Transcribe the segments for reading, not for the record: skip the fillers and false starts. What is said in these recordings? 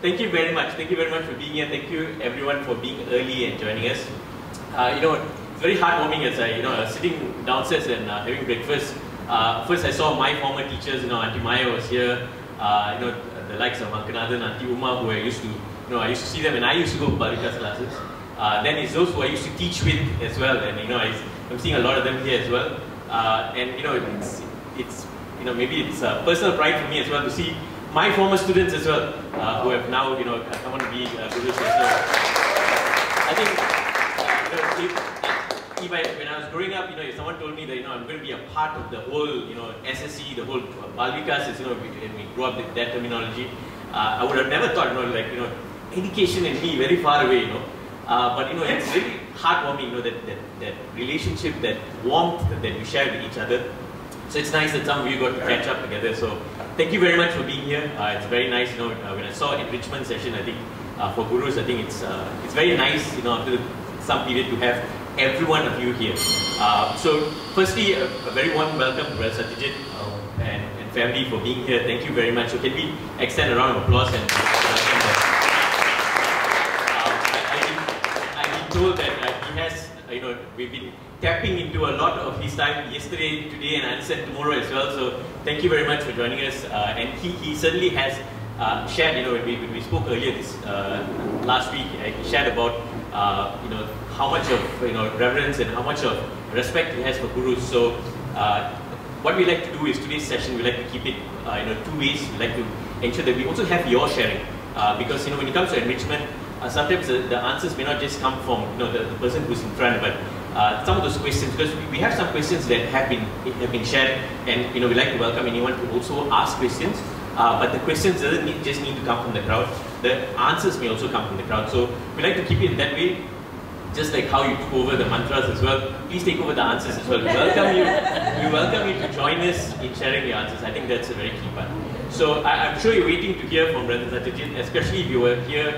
thank you very much. Thank you very much for being here. Thank you everyone for being early and joining us. It's very heartwarming as I was sitting downstairs and having breakfast. First I saw my former teachers, Auntie Maya was here, the likes of Mankanathan, Auntie Uma, who I used to see them and I used to go to Balika's classes. Then it's those who I used to teach with as well, and I'm seeing a lot of them here as well. Maybe it's a personal pride for me as well to see my former students as well, who have now come on to be Gurus. So I think when I was growing up, if someone told me that I'm going to be a part of the whole SSE, the whole Balvikas, and we grew up with that terminology, I would have never thought education and me very far away, but it's really heartwarming, that relationship, that warmth that we share with each other. So it's nice that some of you got to catch up together. So thank you very much for being here. It's very nice, when I saw enrichment session, I think for Gurus, I think it's very nice, after some period to have every one of you here. So firstly, a very warm welcome to Brother Satyajit and family for being here. Thank you very much. So can we extend a round of applause and welcome them. I've been told that he has, we've been tapping into a lot of his time yesterday, today, and I understand tomorrow as well. So thank you very much for joining us. And he certainly has shared, when we spoke earlier this last week, he shared about how much of reverence and how much of respect he has for Gurus. So what we like to do is today's session, we like to keep it two ways. We like to ensure that we also have your sharing, because when it comes to enrichment, sometimes the answers may not just come from the person who's in front, but some of those questions, because we have some questions that have been shared, and we like to welcome anyone to also ask questions. But the questions doesn't just need to come from the crowd. The answers may also come from the crowd. So we like to keep it that way. Just like how you took over the mantras as well, please take over the answers as well. We welcome you to join us in sharing the answers. I think that's a very key part. So I'm sure you're waiting to hear from Brother Satyajit, especially if you were here,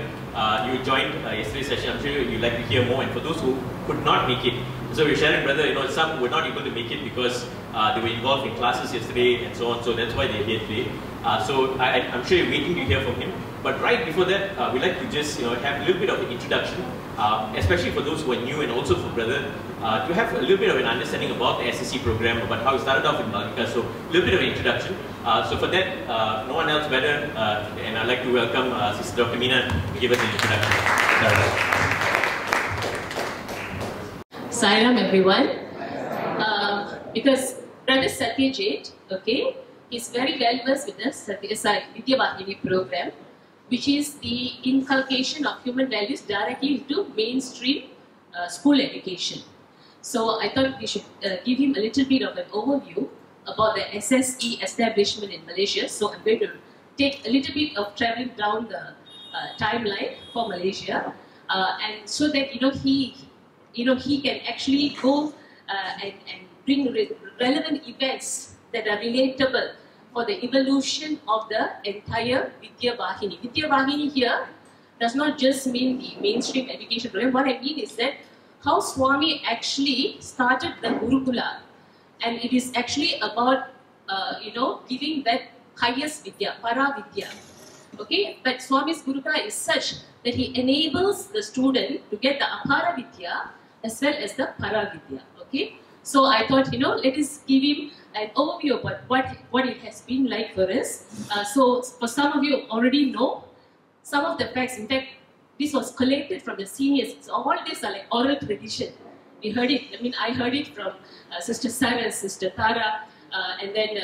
you joined yesterday's session. I'm sure you'd like to hear more. And for those who could not make it, so we're sharing, Brother, some were not able to make it because they were involved in classes yesterday and so on. So that's why they're here today. So I'm sure you're waiting to hear from him. But right before that, we'd like to just have a little bit of an introduction, especially for those who are new and also for Brother, to have a little bit of an understanding about the SSE program, about how it started off in Balika. So a little bit of an introduction. So for that, no one else better, and I'd like to welcome Sister Dr. Meena to give us an introduction. Sairam everyone. Because Brother Satyajit, okay, is very well versed with the Sathya Sai program, which is the inculcation of human values directly into mainstream school education. So I thought we should give him a little bit of an overview about the SSE establishment in Malaysia. So I'm going to take a little bit of traveling down the timeline for Malaysia, and so that he can actually go and bring relevant events that are relatable for the evolution of the entire Vidya Vahini. Vidya Vahini here does not just mean the mainstream education program. What I mean is that how Swami actually started the Gurukula, and it is actually about giving that highest Vidya, Para Vidya. Okay, but Swami's Gurukula is such that he enables the student to get the Apara Vidya as well as the Para Vidya. Okay, so I thought let us give him an overview about what it has been like for us. So for some of you already know some of the facts. In fact, this was collated from the seniors. So all these are like oral tradition. We heard it. I heard it from Sister Sarah, Sister Tara, and then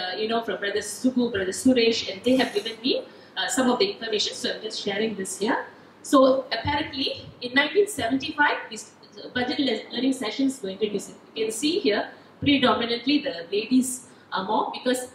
from Brother Sugu, Brother Suresh, and they have given me some of the information. So I'm just sharing this here. So apparently, in 1975, this budget learning sessions were introduced. You can see here, predominantly the ladies are more, because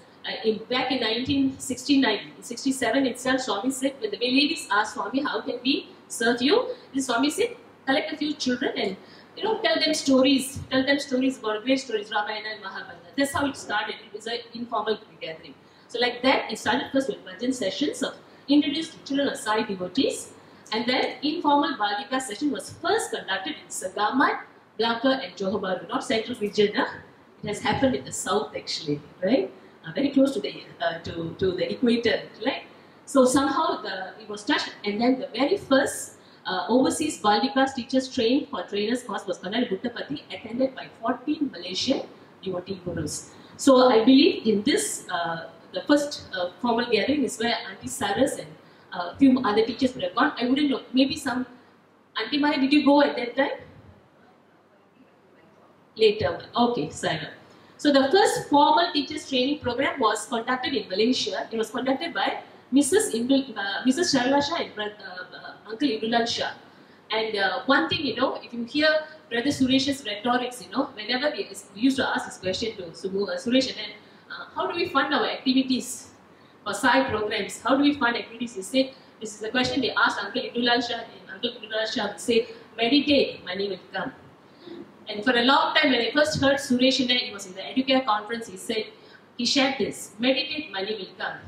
back in 1969, in 67 itself, Swami said, when the ladies asked Swami, how can we serve you? Swami said, collect a few children and tell them stories about great stories, Ramayana and Mahabharata. That's how it started. It was an informal gathering. So like that, it started first with bhajan sessions of introduced children of Sai devotees, and then informal Balika session was first conducted in Sagamat, Melaka and Johor Bahru, not central region. It has happened in the south actually, right? Very close to the equator, right? So somehow it was touched, and then the very first overseas Baldikas teachers trained for trainers course was Kanal Buttapati, attended by 14 Malaysian devotee gurus. So I believe in this, the first formal gathering is where Auntie Saras and a few other teachers would have gone. I wouldn't know, maybe some, Auntie Maya, did you go at that time? Later, okay, Sarah. So the first formal teachers training program was conducted in Malaysia. It was conducted by Mrs. Sharla Shah and Uncle Indulal Shah. And one thing, if you hear Brother Suresh's rhetorics, whenever we used to ask this question to Suresh, and then, how do we fund our activities or side programs? How do we fund activities? He said, this is the question they asked Uncle Indulal Shah, and Uncle Indulal Shah would say, meditate, money will come. And for a long time, when I first heard Suresh, he was in the Educare conference, he shared this, meditate, money will come.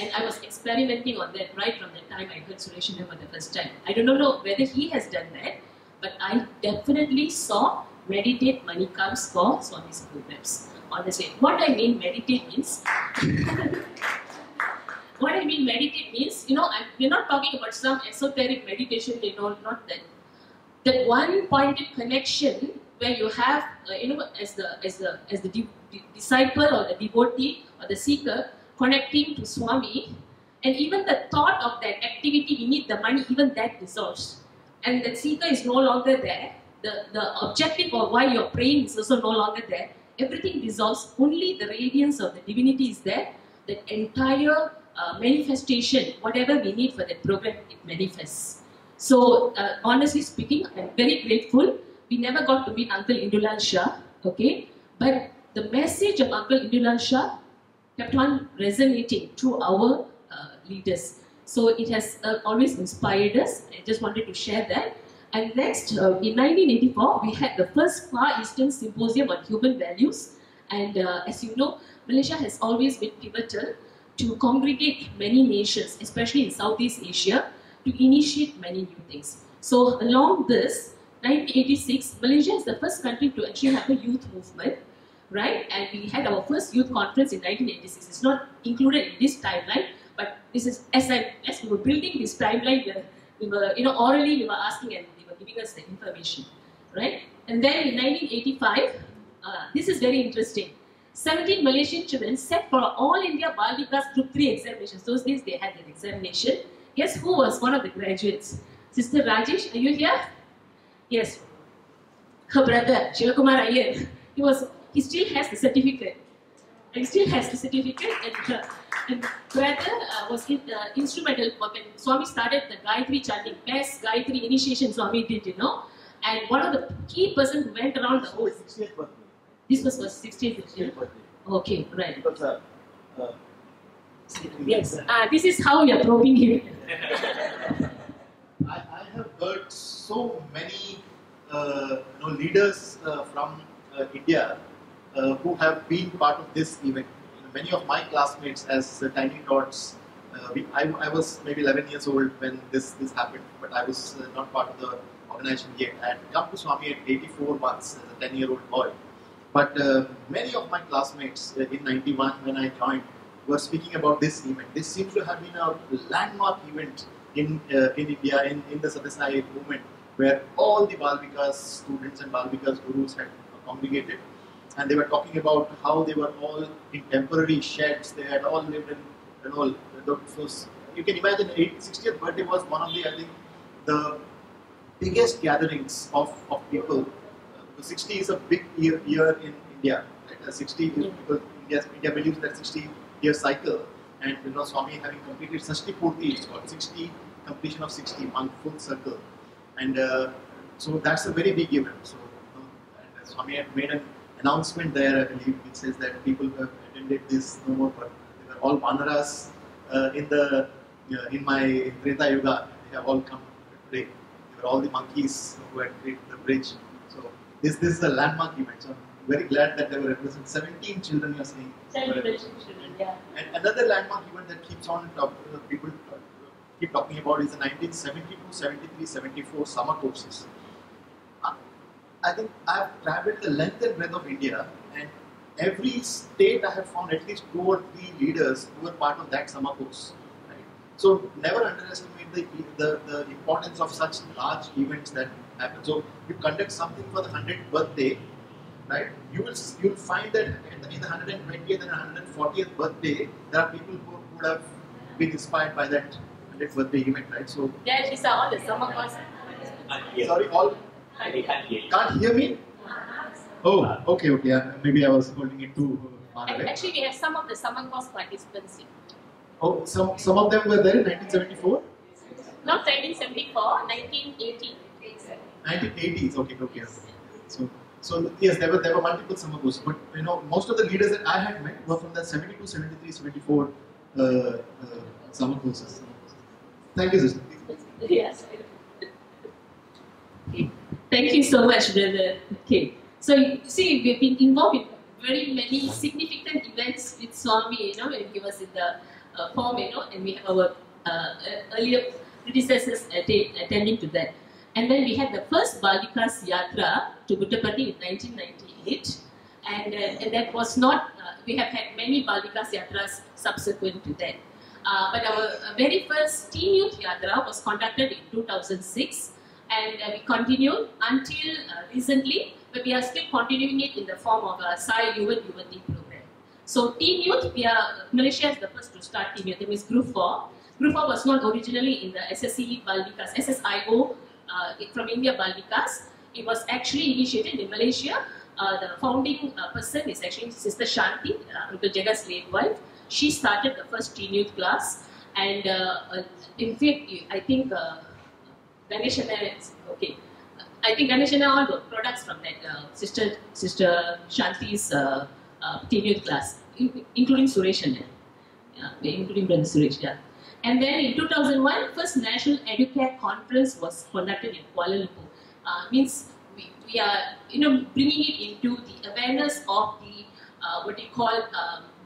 And I was experimenting on that right from the time I heard Suresh for the first time. I don't know whether he has done that, but I definitely saw meditate, money comes for Swami's programs. Honestly, what I mean meditate means, we're not talking about some esoteric meditation, not that. That one pointed connection where you have, as the disciple or the devotee or the seeker connecting to Swami, and even the thought of that activity, we need the money, even that dissolves. And the seeker is no longer there. The objective of why you're praying is also no longer there. Everything dissolves. Only the radiance of the divinity is there. The entire manifestation, whatever we need for that program, it manifests. So, honestly speaking, I'm very grateful. We never got to meet Uncle Indulal Shah, okay? But the message of Uncle Indulal Shah kept on resonating through our leaders. So, it has always inspired us. I just wanted to share that. And next, in 1984, we had the first Far Eastern Symposium on Human Values. And as you know, Malaysia has always been pivotal to congregate many nations, especially in Southeast Asia, to initiate many new things. So along this, 1986, Malaysia is the first country to actually have a youth movement, right? And we had our first youth conference in 1986. It's not included in this timeline, but this is, as we were building this timeline, we were, orally we were asking and they were giving us the information, right? And then in 1985, this is very interesting. 17 Malaysian children set for all India Baldikas Group 3 examinations. Those days they had an examination. Guess who was one of the graduates? Sister Rajesh, are you here? Yes. Her brother, Shivakumar Iyer. He still has the certificate. And brother was instrumental when Swami started the Gayatri chanting. Best Gayatri initiation Swami did, And one of the key person who went around the whole. 60th birthday. This was for 60th birthday. Okay, right. Because, yes. This is how we are probing him. I have heard so many leaders from India who have been part of this event. Many of my classmates as tiny tots, I was maybe 11 years old when this happened, but I was not part of the organization yet. I had come to Swami at 84 months as a 10-year-old boy. But many of my classmates in 91 when I joined were speaking about this event. This seems to have been a landmark event in India, in the Sathya Sai movement, where all the Balvikas students and Balvikas gurus had congregated. And they were talking about how they were all in temporary sheds. They had all lived in, so you can imagine 60th birthday was one of the, I think, the biggest gatherings of people. 60 is a big year in India. Right? 60 is because India believes that 60-year cycle, and Swami having completed Sashti Purti, it's called 60 completion of 60, one full circle, and so that's a very big event. So and Swami had made an announcement there, I believe, which says that people who have attended this no more, but they were all Vanaras in my Treta Yuga. They have all come today. They were all the monkeys who had created the bridge. This is a landmark event, so I'm very glad that there were represented 17 children, you're saying. 17 children, yeah. And another landmark event that keeps on people keep talking about is the 1972, 73, 74 summer courses. I think I've traveled the length and breadth of India, and every state I have found at least 2 or 3 leaders who were part of that summer course. Right? So never underestimate the importance of such large events that happen. So you conduct something for the 100th birthday, right? You'll find that in the 120th and 140th birthday, there are people who would have been inspired by that 100th birthday event, right? So yeah, these are all the summer course. sorry, all can't hear me. Oh, okay. Yeah, maybe I was holding it too far away. Actually, we have some of the summer course participants here. Oh, some of them were there in 1974. Not 1974, 1980. 1980s. Okay. So yes, there were multiple summer courses, but most of the leaders that I had met were from the 72, 73, 74 summer courses. Thank you, sister. Yes. Okay. Thank you so much, brother. Okay. So you see, we've been involved in very many significant events with Swami, when he was in the form, and we have our earlier predecessors attending to that. And then we had the first Balikas Yatra to Puttaparthi in 1998, and that was not, we have had many Balikas Yatras subsequent to that. But our very first Teen Youth Yatra was conducted in 2006, and we continued until recently, but we are still continuing it in the form of a Sai Yuvat Yuvati program. So Teen Youth, Malaysia is the first to start Teen Youth, that means Group 4. Group 4 was not originally in the SSE Balikas, SSIO from India Balikas. It was actually initiated in Malaysia. The founding person is actually Sister Shanti, Uncle Jaga's late wife. She started the first Teen Youth class, and in fact, I think Ganeshana, okay. I think Ganeshana all the products from that Sister Shanti's Teen Youth class, including Suresh and including Brother Suresh. Yeah. And then in 2001, first National Educare Conference was conducted in Kuala Lumpur. Means we are bringing it into the awareness of the what you call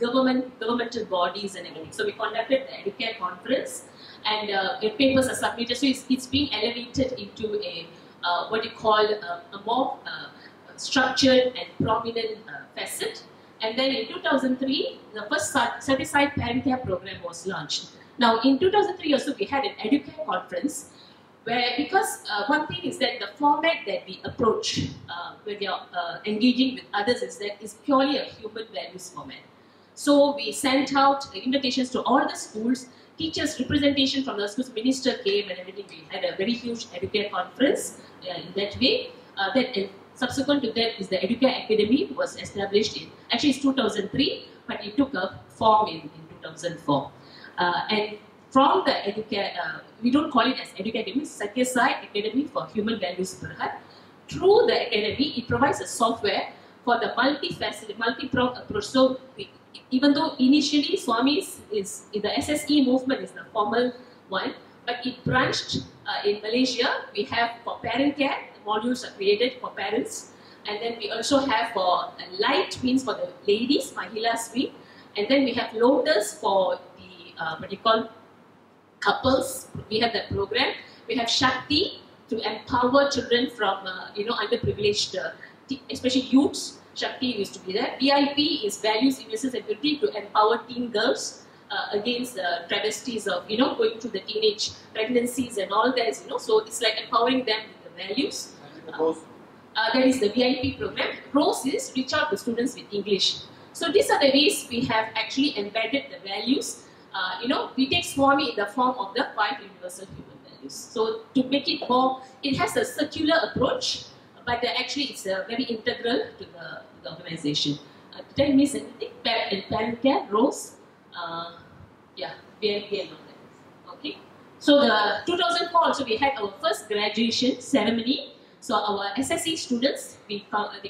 governmental bodies and everything. So we conducted the Educare Conference, and papers are submitted. So it's being elevated into a what you call a more structured and prominent facet. And then in 2003, the first certified parent care program was launched. Now in 2003 also we had an Educare conference where, because one thing is that the format that we approach when we are engaging with others is purely a human values format. So we sent out invitations to all the schools, teachers representation from the schools, minister came and everything. We had a very huge Educare conference in that way. Subsequent to that is the Educare Academy was established in, actually it's 2003, but it took a form in 2004. And from the Educare, we don't call it as Educare Academy, Sathya Sai Academy for Human Values Berhad. Through the Academy, it provides a software for the multi-faceted, multi-pronged approach. So even though initially Swami's is the SSE movement is the formal one, but it branched in Malaysia. We have for parent care, modules are created for parents, and then we also have for light means for the ladies, Mahila Suite, and then we have Lotus for the what you call couples. We have that program. We have Shakti to empower children from underprivileged, especially youths. Shakti used to be there. VIP is Values, Innocence and Beauty to empower teen girls against travesties of going through the teenage pregnancies and all that. So it's like empowering them with the values. That is the VIP program. Rose is reach out to students with English. So these are the ways we have actually embedded the values. We take Swami in the form of the 5 universal human values. So to make it more, it has a circular approach, but actually it's very integral to the organization. Did I miss anything? Parent care, Rose, VIP and all that. Okay. So the 2004 also we had our first graduation ceremony. So our SSE students, they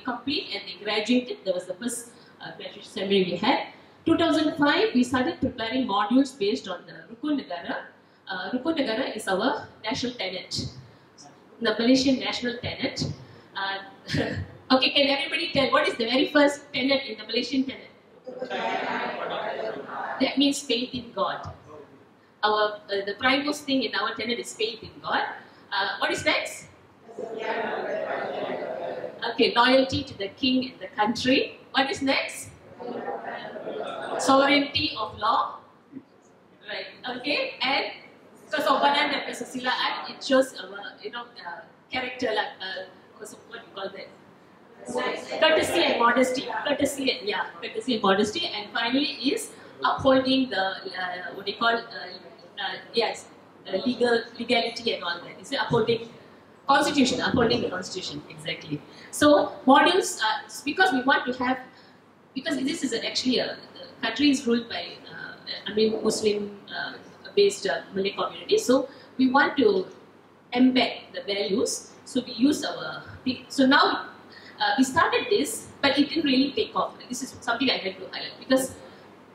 complete and they graduated. That was the first graduation ceremony we had. 2005, we started preparing modules based on the Rukun Negara. Rukun Negara is our national tenet, the Malaysian national tenet. Okay, can everybody tell what is the very first tenet in the Malaysian tenet? That means faith in God. Our the primemost thing in our tenet is faith in God. What is next? Okay, loyalty to the king and the country. What is next? Sovereignty of law, right? Okay, and because of Banan and Susila, and it shows our character, like because of what you call that. Courtesy and modesty, courtesy and modesty, and finally is upholding the what they call legality and all that. It's upholding the constitution, exactly. So modules, because we want to have, because this is actually the country is ruled by Muslim based Malay community, so we want to embed the values. So we use so now. We started this, but it didn't really take off. This is something I had to highlight because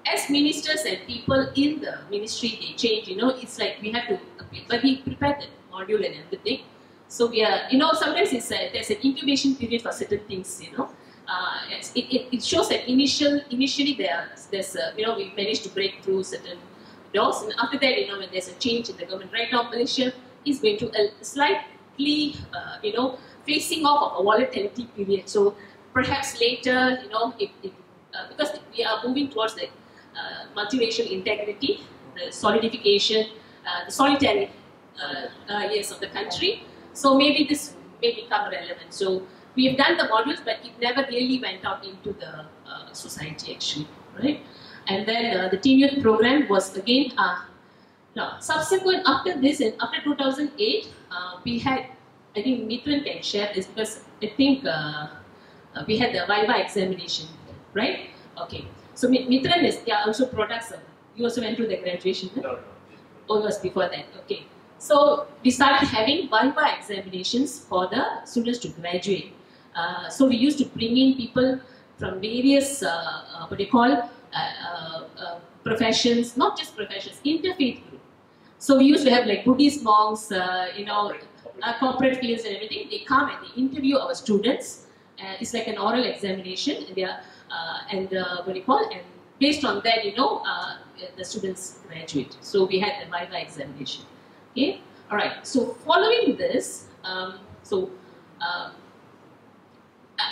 as ministers and people in the ministry, they change, it's like we have to appeal. But we prepared the module and everything. So we are, sometimes there's an incubation period for certain things, it shows that initially there's we managed to break through certain doors, and after that, when there's a change in the government, right now Malaysia is going to a slightly, facing off of a volatility period. So perhaps later, because we are moving towards the multiracial integrity, the solidification, the solitary years of the country. So maybe this may become relevant. So we have done the modules, but it never really went out into the society actually, right? And then the teen youth program was again, subsequent after this, and after 2008, we had, I think Mitran can share this because I think we had the Viva examination, right? Okay. So Mitran is, also products of, you also went through the graduation, huh? No. Oh, it was before that, okay. So we started having Viva examinations for the students to graduate. So we used to bring in people from various, what they call, professions, not just professions, interfaith group. So we used to have like Buddhist monks, corporate fields and everything. They come and they interview our students. It's like an oral examination. And they are, what do you call? And based on that, the students graduate. So we had the Viva examination. Okay. All right. So following this, I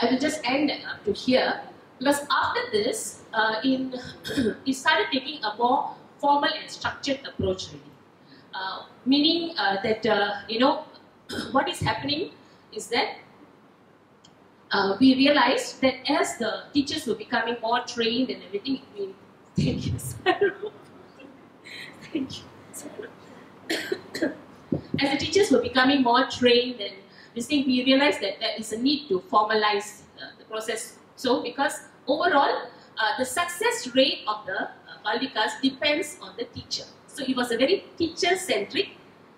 will just end up to here because after this, it started taking a more formal and structured approach, really. Meaning that what is happening is that we realized that as the teachers were becoming more trained and everything, thank you, thank you. As the teachers were becoming more trained and this thing, we realized that there is a need to formalize the process. So, because overall, the success rate of the Baldikas depends on the teacher. So, it was a very teacher-centric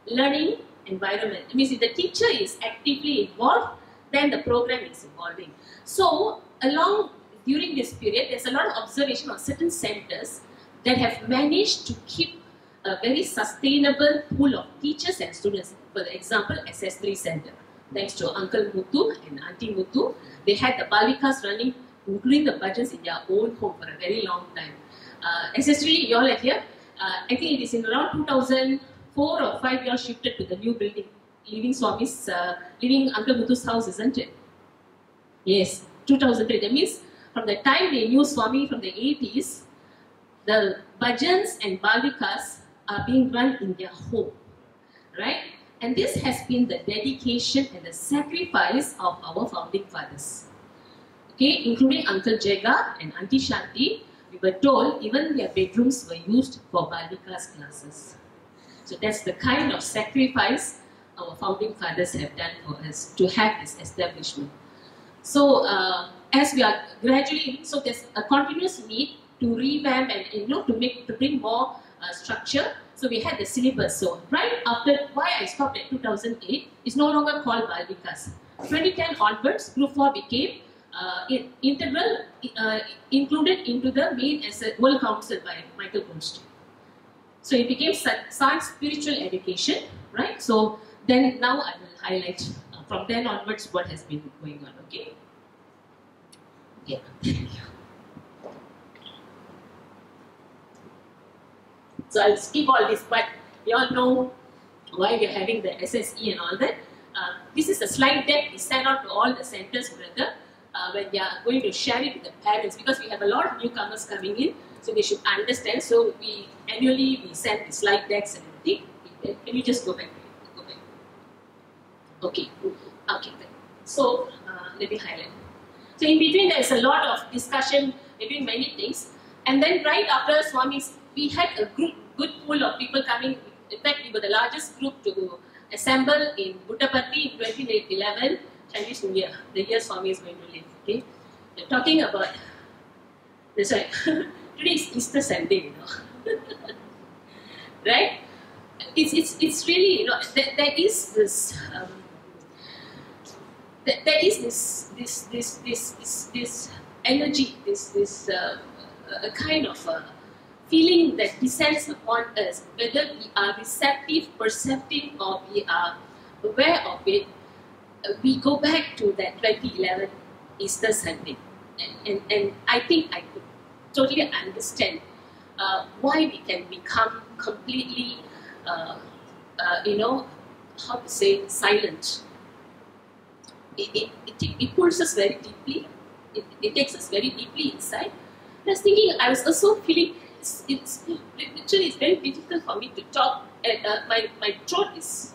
learning environment. It means if the teacher is actively involved, then the program is evolving. So, during this period, there's a lot of observation on certain centers that have managed to keep a very sustainable pool of teachers and students. For example, SS3 Center. Thanks to Uncle Muthu and Auntie Muthu, they had the Balikas running, including the budgets in their own home for a very long time. SS3, you all are here. I think it is in around 2004 or 5, you all shifted to the new building, leaving Uncle Muthu's house, isn't it? Yes, 2003. That means from the time they knew Swami from the 80s, the bhajans and Balikas are being run in their home, right? And this has been the dedication and the sacrifice of our founding fathers. Okay, including Uncle Jega and Auntie Shanti, we were told even their bedrooms were used for Balikas classes. So that's the kind of sacrifice our founding fathers have done for us to have this establishment. So as we are gradually, so there's a continuous need to revamp and to bring more structure. So we had the syllabus. So right after why I stopped at 2008, it's no longer called Baldikas. 2010 onwards, Group 4 became integral, included into the main World Council by Michael Goldstein. So it became science spiritual education, right? So then now I will highlight from then onwards what has been going on. Okay. Yeah. So I'll skip all this, but we all know why we're having the SSE and all that. This is a slide deck we send out to all the centers, brother, when they are going to share it with the parents, because we have a lot of newcomers coming in. So they should understand. So we annually we send the slide decks and everything. Can you just go back? Go back. Okay. Okay. So let me highlight. So in between there is a lot of discussion between many things. And then right after Swami's, we had a good pool of people coming. In fact, we were the largest group to assemble in Puttaparthi in 2011, Chinese New Year, the year Swami is going to live. Okay, we're talking about. That's right. Today is Easter Sunday, you know. Right? It's really, you know, there is this. There is this energy, this a kind of feeling that descends upon us, whether we are receptive, perceptive, or we are aware of it. We go back to that 2011 Easter Sunday, and I think I could totally understand why we can become completely, you know, how to say, silent. It pulls us very deeply. It takes us very deeply inside. I was thinking, I was also feeling it's literally very difficult for me to talk. And my throat is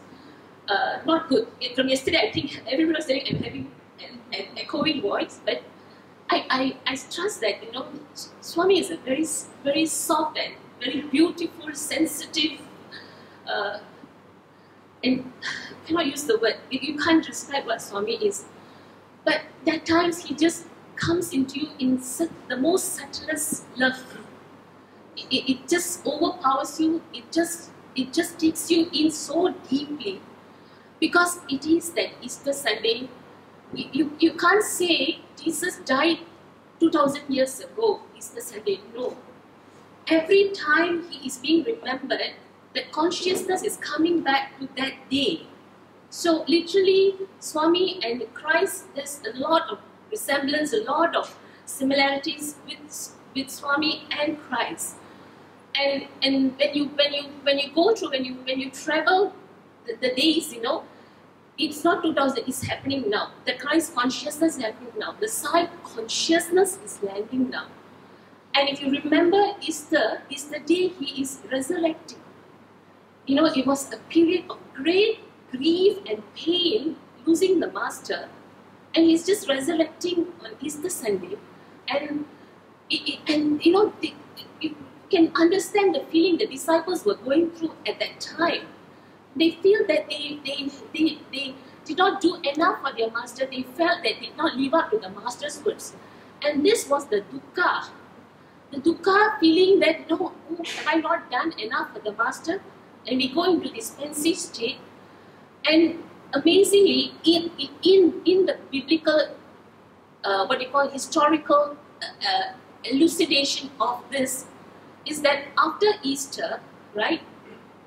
not good. From yesterday, I think everyone was saying I'm having an echoing voice, but I trust that, you know, Swami is a very soft and very beautiful, sensitive, and I cannot use the word. You can't describe what Swami is. But at times he just comes into you in the most subtlest love. It just overpowers you. It just takes you in so deeply, because it is that Easter Sunday. You can't say Jesus died 2000 years ago, Easter Sunday. No. Every time he is being remembered, the consciousness is coming back to that day. So literally, Swami and Christ, there's a lot of resemblance, a lot of similarities with Swami and Christ. And when you go through, when you travel the days, you know, it's not 2000, it's happening now. The Christ consciousness is happening now. The Sai consciousness is landing now. And if you remember, Easter is the day he is resurrecting. You know, it was a period of great grief and pain, losing the master, and he's just resurrecting on Easter Sunday. And you know, you can understand the feeling the disciples were going through at that time. They feel that they did not do enough for their master. They felt they did not live up to the master's words. And this was the dukkha. The dukkha feeling that, no, have I not done enough for the master? And we go into this pensive state. And amazingly, in the biblical, what you call historical elucidation of this, is that after Easter, right,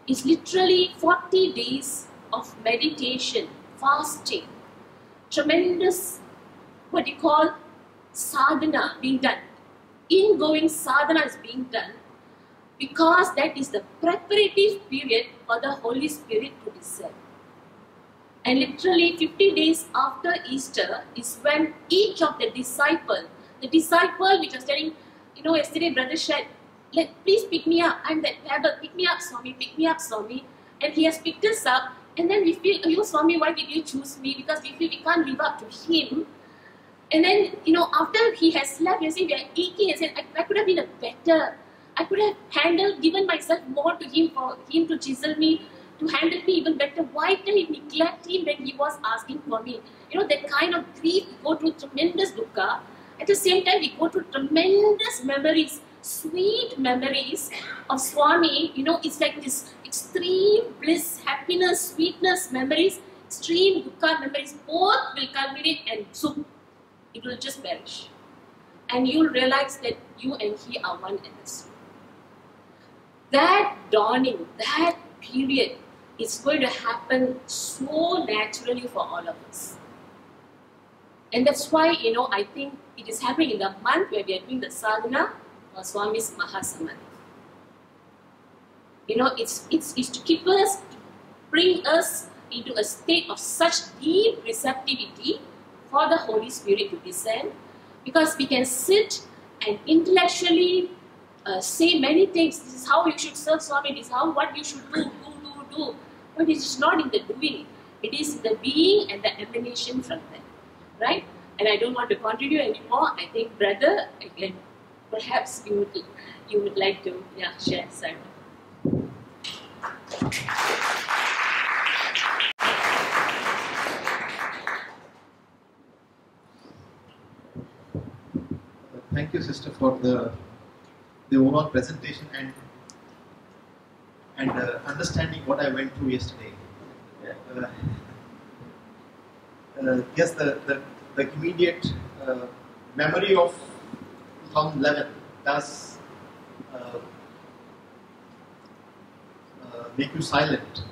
it's literally 40 days of meditation, fasting, tremendous, what you call, sadhana being done. Ingoing sadhana is being done, because that is the preparative period for the Holy Spirit to descend. And literally 50 days after Easter is when each of the disciple which was telling, you know, yesterday brother said, please pick me up, I'm that pebble, pick me up Swami, and he has picked us up, and then we feel, oh Swami, why did you choose me? Because we feel we can't live up to him. And then, you know, after he has left, we are aching and saying, I could have been a better, I could have given myself more to him, for him to chisel me, to handle me even better. Why did I neglect him when he was asking for me? You know, that kind of grief, we go through tremendous dukkha. At the same time, we go through tremendous memories, sweet memories of Swami. You know, it's like this extreme bliss, happiness, sweetness memories, extreme dukkha memories, both will culminate and zoom, it will just perish. And you'll realize that you and he are one and the same. That dawning, that period, is going to happen so naturally for all of us. And that's why, you know, I think it is happening in the month where we are doing the sadhana for Swami's Mahasamadhi. You know, it's to keep us, to bring us into a state of such deep receptivity for the Holy Spirit to descend, because we can sit and intellectually say many things. This is how you should serve Swami. This is what you should do. But it is not in the doing. It is the being and the emanation from them, right? And I don't want to continue anymore. I think, brother, again, perhaps you would like to share some. Thank you, sister, for the overall presentation and understanding what I went through yesterday. Yes, the immediate memory of 2011 does make you silent,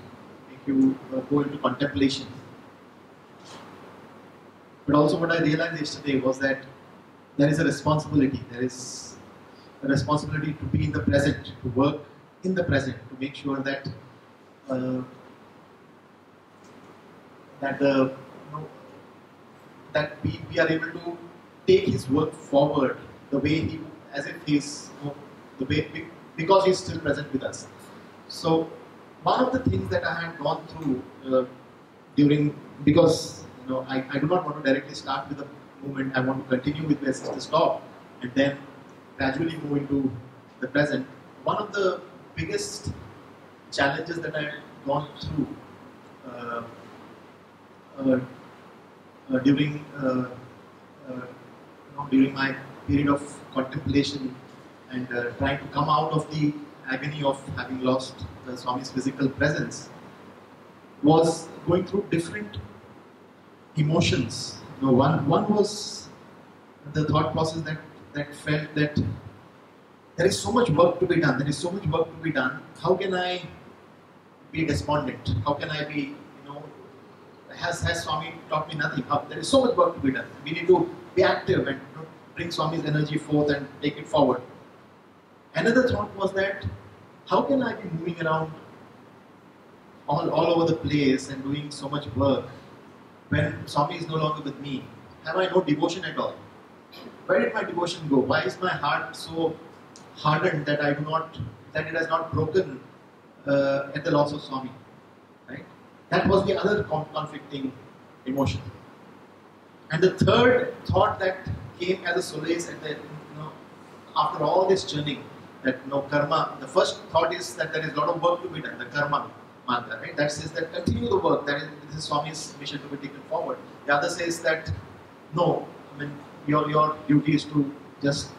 make you go into contemplation. But also what I realized yesterday was that there is a responsibility. There is a responsibility to be in the present, to work in the present, to make sure that that we are able to take his work forward the way as if he's the way because he's still present with us. So one of the things that I had gone through because I do not want to directly start with the movement. I want to continue with where sister stopped and then gradually move into the present. One of the biggest challenges that I had gone through during my period of contemplation and trying to come out of the agony of having lost Swami's physical presence was going through different emotions. One was the thought process that felt that there is so much work to be done. There is so much work to be done. How can I be despondent? How can I be, has Swami taught me nothing? There is so much work to be done. We need to be active and bring Swami's energy forth and take it forward. Another thought was that how can I be moving around all over the place and doing so much work when Swami is no longer with me? Have I no devotion at all? Where did my devotion go? Why is my heart so hardened that it has not broken at the loss of Swami? Right? That was the other conflicting emotion. And the third thought that came as a solace after all this journey, that karma. The first thought is that there is a lot of work to be done. The karma marga, right? That says that continue the work. This is Swami's mission to be taken forward. The other says that no, your duty is to just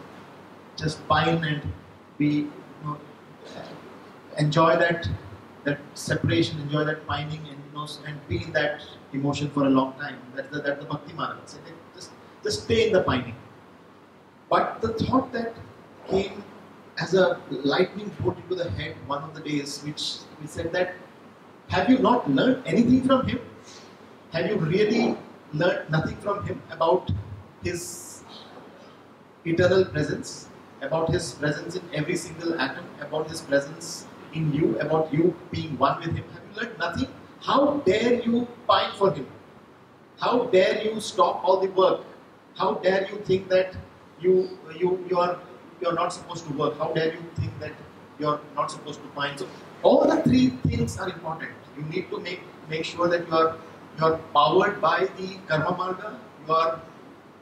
pine and be enjoy that separation, enjoy that pining, and be in that emotion for a long time. That's the bhakti marga. So just stay in the pining. But the thought that came as a lightning bolt into the head one of the days, which we said that, have you not learned anything from him? Have you really learned nothing from him about his eternal presence, about his presence in every single atom, about his presence in you, about you being one with him? Have you learned nothing? How dare you pine for him? How dare you stop all the work? How dare you think that you're not supposed to work? How dare you think that you're not supposed to pine? So all the three things are important. You need to make sure that you're powered by the karma marga, you are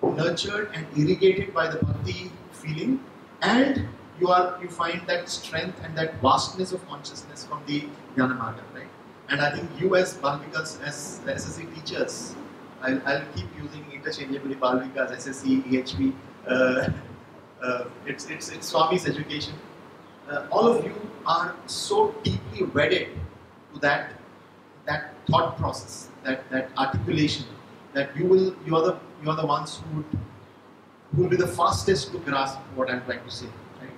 nurtured and irrigated by the bhakti feeling, and you find that strength and that vastness of consciousness from the jnana marga, right? And I think you as Balvikas, as SSE teachers, I'll keep using interchangeably Balvikas, SSE, EHV. It's Swami's education. All of you are so deeply wedded to that thought process, that articulation, that you are the ones who will be the fastest to grasp what I'm trying to say, right?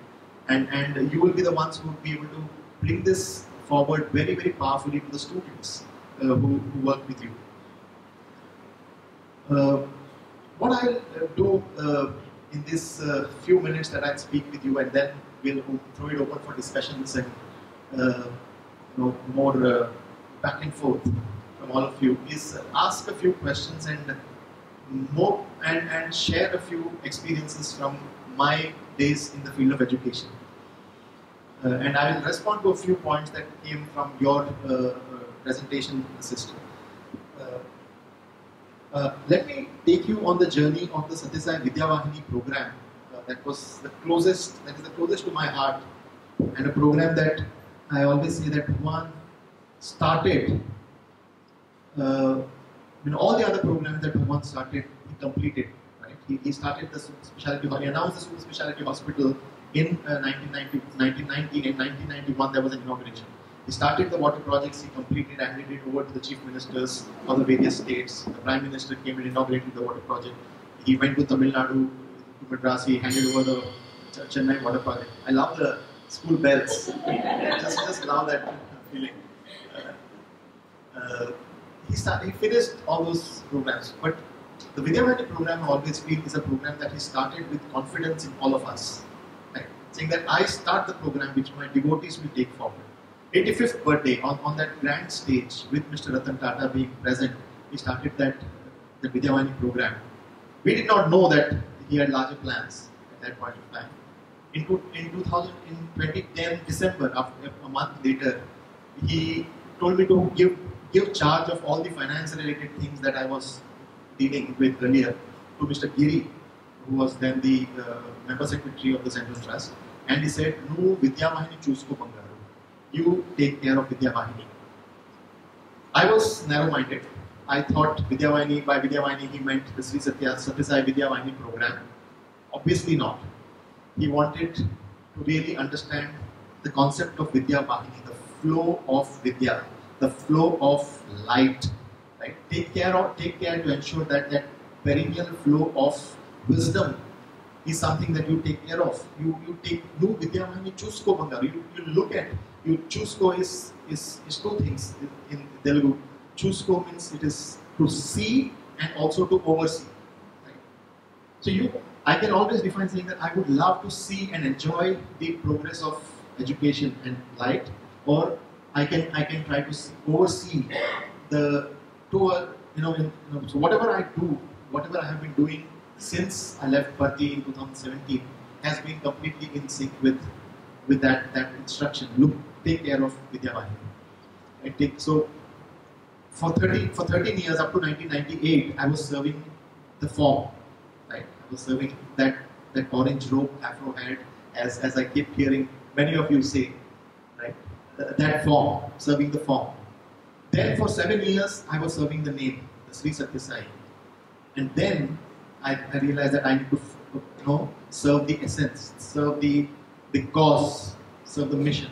And you will be the ones who will be able to bring this forward very, very powerfully to the students who work with you. What I'll do in this few minutes that I'll speak with you, and then we'll throw it open for discussions and more back and forth from all of you, is ask a few questions and share a few experiences from my days in the field of education. And I will respond to a few points that came from your presentation, sister. Let me take you on the journey of the Sathya Sai Vidyavahini program. That was the closest to my heart, and a program that I always say that one started. All the other programs that one started, he completed. Right? He started the specialty. He announced the super specialty hospital in 1990. In 1991, there was an inauguration. He started the water projects. He completed and handed it over to the chief ministers of the various states. The prime minister came and inaugurated the water project. He went to Tamil Nadu, to Madras. He handed over the Chennai water project. I love the school bells. just love that feeling. He finished all those programs, but the Vidyavahini program I always feel is a program that he started with confidence in all of us, right? Saying that I start the program which my devotees will take forward. 85th birthday on that grand stage with Mr. Ratan Tata being present, he started the Vidyavahini program. We did not know that he had larger plans at that point of time. In 2010 December, after a month later, he told me to give charge of all the finance related things that I was dealing with earlier to Mr. Giri, who was then the member secretary of the Central Trust, and he said, "No, Vidyavahini chusko Bangaru. You take care of Vidyavahini." I was narrow-minded. I thought by Vidyavahini he meant the Sri Satyajit Salian Vidyavahini program. Obviously not. He wanted to really understand the concept of Vidyavahini, the flow of Vidya, the flow of light, right? Take care to ensure that that perennial flow of wisdom is something that you take care of. You take no Vidyavahini chusko Bangaru. You look at chusko is two things in Telugu. Chusko means it is to see and also to oversee. Right? So I can always define saying that I would love to see and enjoy the progress of education and light, or I can try to oversee so whatever I do, whatever I have been doing since I left Bharti in 2017 has been completely in sync with that instruction. Look, take care of Vidyavahini. So for 13 years up to 1998, I was serving the form. Right? I was serving that orange robe, afro head, as I keep hearing many of you say, right? That form, serving the form. Then for 7 years, I was serving the name, the Sri Satyajit Sai. And then I realized that I need to serve the essence, serve the cause, serve the mission.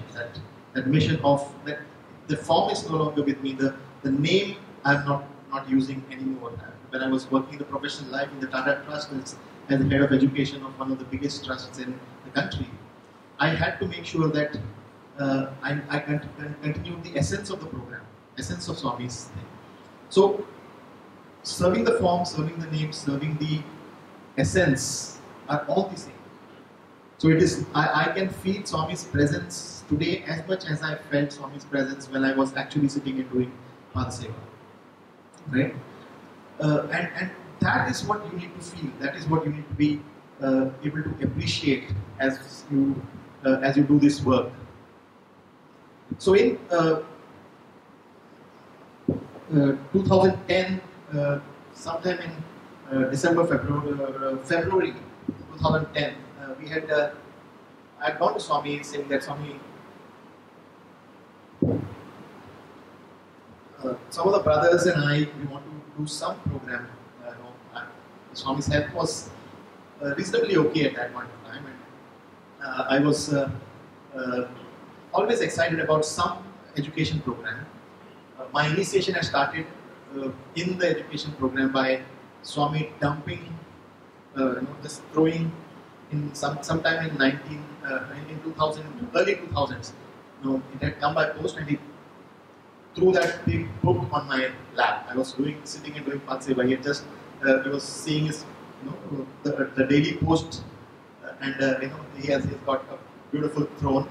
That mission of that the form is no longer with me. The name I'm not using anymore. When I was working the professional life in the Tata Trust as the head of education of one of the biggest trusts in the country, I had to make sure that I continued the essence of the program, essence of Swami's thing. So, serving the form, serving the name, serving the essence are all the same. So it is. I can feel Swami's presence today as much as I felt Swami's presence when I was actually sitting and doing Padaseva. Right? And that is what you need to feel. That is what you need to be able to appreciate as you do this work. So in 2010, sometime in December, February 2010, I had gone to Swami saying that Swami, some of the brothers and I, we want to do some program. Swami's health was reasonably okay at that point of time, and I was always excited about some education program. My initiation had started in the education program by Swami dumping, just throwing in sometime in 2000, early 2000s. It had come by post, and he threw that big book on my lap. I was sitting and doing Patseva. He had just he was seeing his the daily post, and he's got a beautiful throne,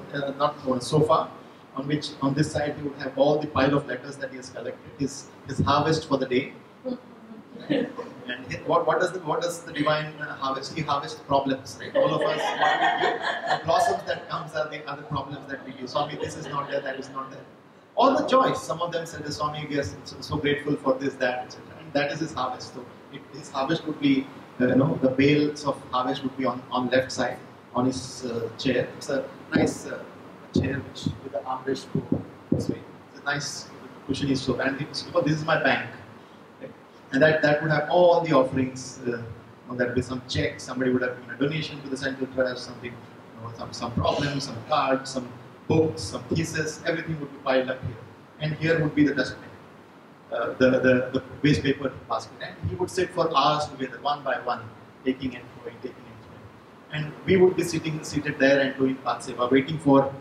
sofa, on this side he would have all the pile of letters that he has collected, his harvest for the day. And what does the divine harvest? He harvests problems, right? All of us, what we give, the blossoms that comes are the other problems that we give. Swami, this is not there, that is not there. All the joys. Some of them said, Swami, we are so grateful for this, that, etc. And that is his harvest. So his harvest would be, the bales of harvest would be on left side, on his chair. It's a nice chair with the armrest to this way. It's a nice cushiony soap. And this is my bank. And that would have all the offerings. There would be some checks. Somebody would have given a donation to the central trust, something, some problems, some cards, some books, some thesis. Everything would be piled up here. And here would be the dustbin, the waste paper basket. And he would sit for hours together, one by one, taking and throwing, taking and throwing. And we would be seated there and doing Path Seva, waiting for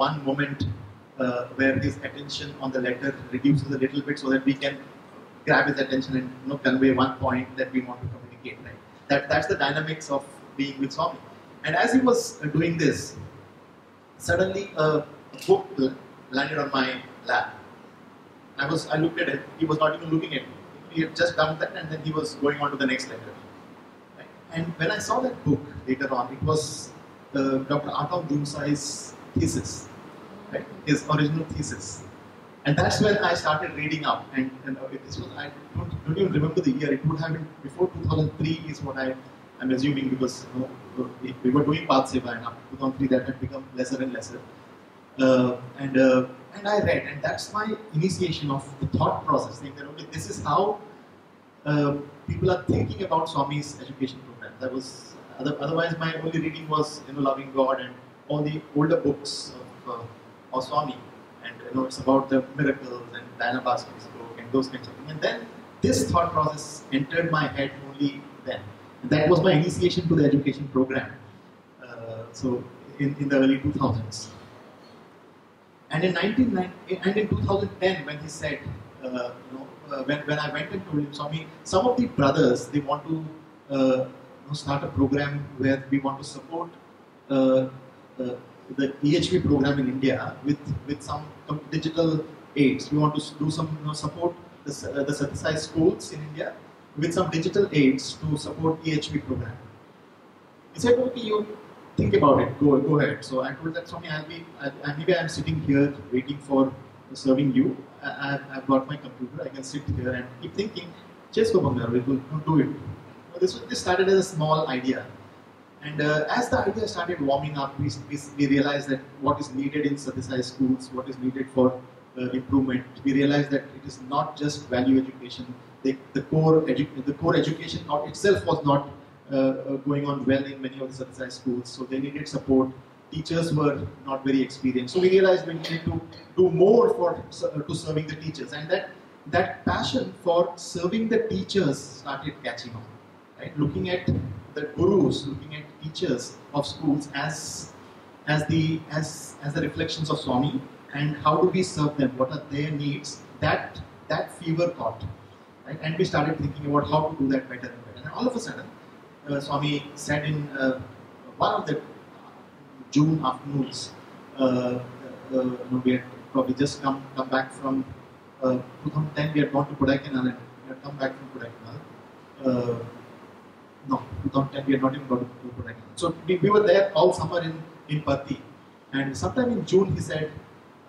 one moment where his attention on the letter reduces a little bit, so that we can grab his attention and convey one point that we want to communicate. Right? That's the dynamics of being with Swami. And as he was doing this, suddenly a book landed on my lap. I looked at it. He was not even looking at me. He had just done that, and then he was going on to the next letter. Right? And when I saw that book later on, it was Dr. Atom Doomsai's thesis, right? His original thesis. And that's when I started reading up, and this was, I don't even remember the year. It would have been before 2003 is what I'm assuming, because we were doing Path Seva, and after 2003 that had become lesser and lesser. And I read, and that's my initiation of the thought process, saying that okay, this is how people are thinking about Swami's education program. That was otherwise my only reading was Loving God and all the older books of Swami. And it's about the miracles and Diana Bhaskara's book and those kinds of things. And then this thought process entered my head only then. And that was my initiation to the education program. So in the early 2000s. And in 2010, when he said, when I went and told him, Swami, some of the brothers, they want to start a program where we want to support the EHV program in India with some digital aids. We want to do some support the Sathya Sai schools in India with some digital aids to support EHV program. He said, okay, you think about it, go ahead. So I told that, Swami, maybe I'm sitting here waiting for serving you. I've got my computer, I can sit here and keep thinking, just go Bangar, we'll do it. This started as a small idea. And as the idea started warming up, we realized that what is needed in Sathya Sai schools, what is needed for improvement. We realized that it is not just value education. The core education itself was not going on well in many of the Sathya Sai schools, so they needed support. Teachers were not very experienced, so we realized we needed to do more to serving the teachers, and that passion for serving the teachers started catching on. Right? Looking at the gurus, looking at teachers of schools as the reflections of Swami, and how do we serve them? What are their needs? That fever caught, right? And we started thinking about how to do that better and better. And all of a sudden, Swami said in one of the June afternoons, we had probably just come back from 2010. We had gone to Kodaikanal, and we had come back from Kodaikanal. No, 2010 we had not even got to Puchong. So we were there all summer in Patti, and sometime in June he said,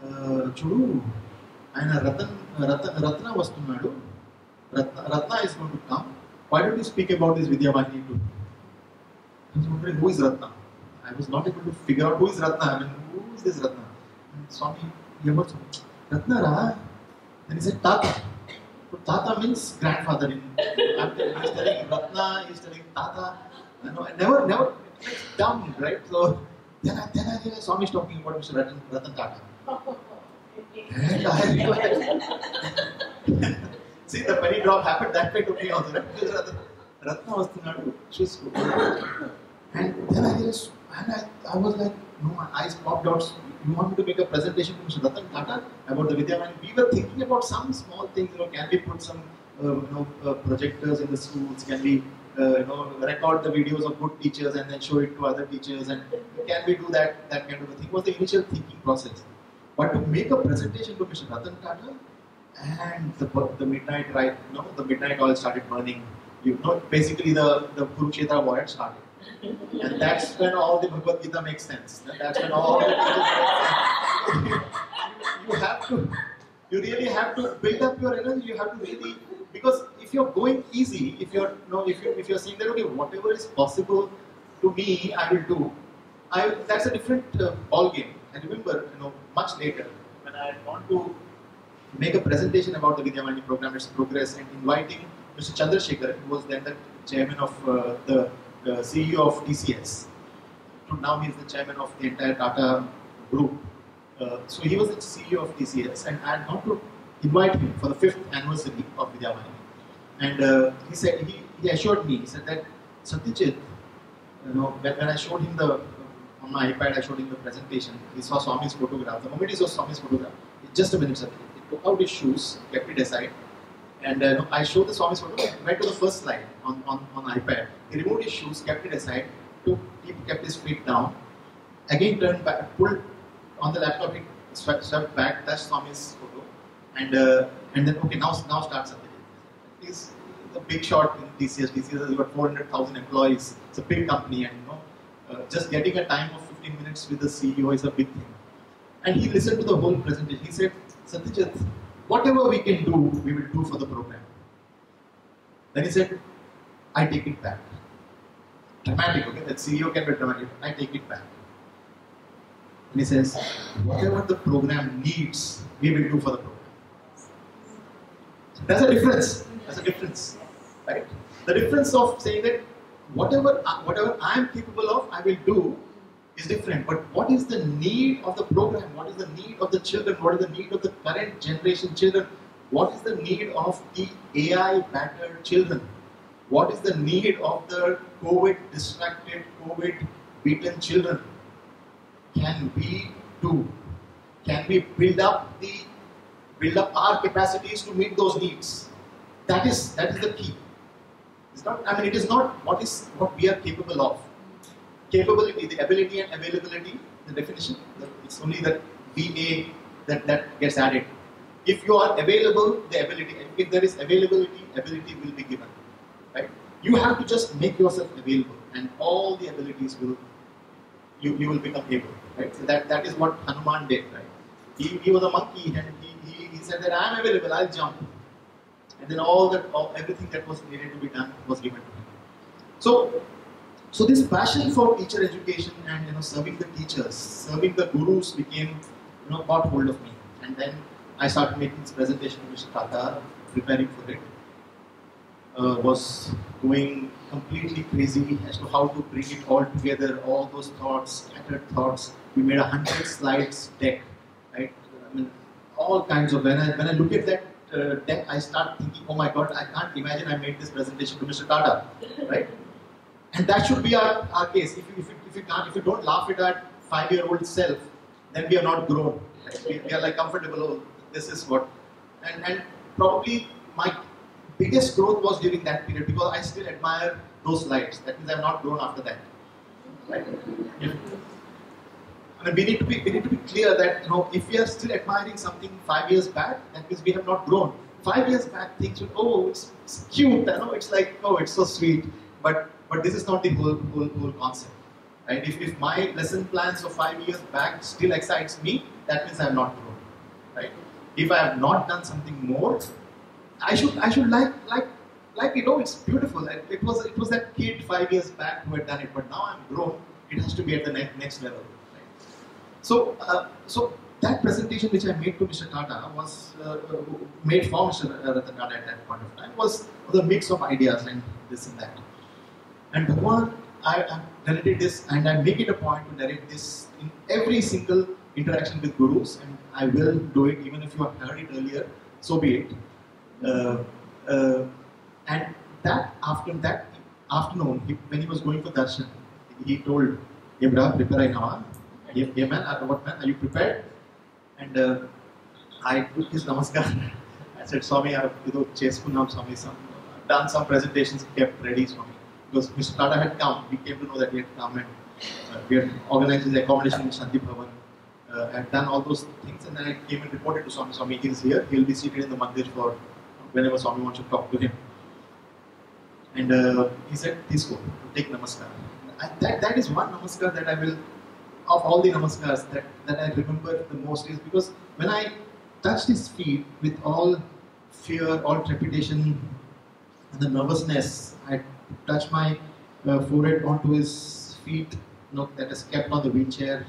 Chudu, Aina Ratna vastunnadu. Ratna is going to come. Why don't you speak about this Vidyavahini too? I was wondering, who is Ratna? I was not able to figure out who is Ratna. I mean, who is this Ratna? And Swami, he was Ratna Ra. Then he said, Tata. So Tata means grandfather. He's telling Ratna, he's telling Tata. I never, it's dumb, right? So then I realized Swami is talking about Mr. Ratan Tata. And I realized, see, the penny drop happened that way to me also, right? Ratna was thinking, she's good. And then I realized, and I was like, my eyes popped out. You want me to make a presentation to Mr. Ratan Tata about the Vidyavahini? We were thinking about some small things, can we put some projectors in the schools? Can we record the videos of good teachers and then show it to other teachers? And can we do that kind of a thing? Was the initial thinking process. But to make a presentation to Mr. Ratan Tata, and the midnight oil started burning. basically the Kurukshetra war had started. And that's when all the Bhagavad Gita makes sense. That's when all the teachings make sense. You really have to build up your energy. You have to really, because if you're going easy, if you're saying that okay, whatever is possible to me, I will do. That's a different ball game. I remember, much later when I had gone to make a presentation about the Vidyavani program, its progress, and inviting Mr. Chandrasekhar, who was then the chairman of the CEO of TCS. Now he is the chairman of the entire Tata group. So he was the CEO of TCS, and I had gone to invite him for the 5th anniversary of Vidyavani. And he said, he assured me, he said that Satyajit, when I showed him on my iPad, I showed him the presentation. He saw Swami's photograph. The moment he saw Swami's photograph, just a minute, Satyajit. He took out his shoes, kept it aside, and I showed the Swami's photograph. Went to the first slide on iPad. He removed his shoes, kept it aside, kept his feet down. Again, turned back, pulled on the laptop. He swept back, touched Swami's photo, and then okay, now start Satyajit. He's the big shot in TCS. TCS has got 400,000 employees. It's a big company, and just getting a time of 15 minutes with the CEO is a big thing. And he listened to the whole presentation. He said, Satyajit, whatever we can do, we will do for the program. Then he said, I take it back. Dramatic, okay? That CEO can be dramatic. I take it back. And he says, whatever the program needs, we will do for the program. So that's a difference. That's a difference, right? The difference of saying that whatever I am capable of, I will do is different. But what is the need of the program? What is the need of the children? What is the need of the current generation children? What is the need of the AI battered children? What is the need of the COVID distracted, COVID beaten children? Can we do? Can we build up our capacities to meet those needs? That is the key. It's not. I mean, it is not what we are capable of. Capability, the ability and availability, the definition. It's only that VA that gets added. If you are available, the ability. If there is availability, ability will be given. Right? You have to just make yourself available, and all the abilities will. You will become able. Right? So that is what Hanuman did. Right? He was a monkey, and he said that I am available. I'll jump. And then everything that was needed to be done was given to him. So this passion for teacher education and serving the teachers, serving the gurus became got hold of me. And then I started making this presentation to Mr. Tata, preparing for it. Was going completely crazy as to how to bring it all together, all those thoughts, scattered thoughts. We made 100 slides deck, right? I mean, all kinds of. When I look at that deck, I start thinking, oh my God, I can't imagine I made this presentation to Mr. Tata, right? And that should be our case. If you don't laugh at our 5-year-old self, then we are not grown. Right? We are like comfortable. Oh, this is what, and probably my biggest growth was during that period because I still admire those slides. That means I have not grown after that. Right? Yeah. I mean, we need to be clear that if we are still admiring something 5 years back, that means we have not grown. 5 years back, things would it's cute. It's like it's so sweet. But this is not the whole concept, right? If my lesson plans of 5 years back still excites me, that means I have not grown, right? If I have not done something more, I should like it's beautiful. It was that kid 5 years back who had done it, but now I'm grown. It has to be at the next level. So that presentation which I made to Mr. Tata was made for Mr. Ratan Tata at that point of time was a mix of ideas and this and that. And Bhagwan, I narrated this and I make it a point to narrate this in every single interaction with gurus, and I will do it even if you have heard it earlier, so be it. And that afternoon, when he was going for darshan, he told, "Yebra, prepare now. Yeah, man, what man? Are you prepared?" And I took his namaskar. I said, "Swami, I have Swami, done some presentations, kept ready, Swami." Because Mr. Tata had come, we came to know that he had come and we had organized his accommodation in Shanti Bhavan, had done all those things, and then I came and reported to Swami. Swami, he is here, he will be seated in the mandir for whenever Swami wants to talk to him. And he said, "This go, take namaskar." That is one namaskar that I will, of all the namaskars that I remember the most, is because when I touched his feet with all fear, all trepidation, and the nervousness, I touched my forehead onto his feet, that is kept on the wheelchair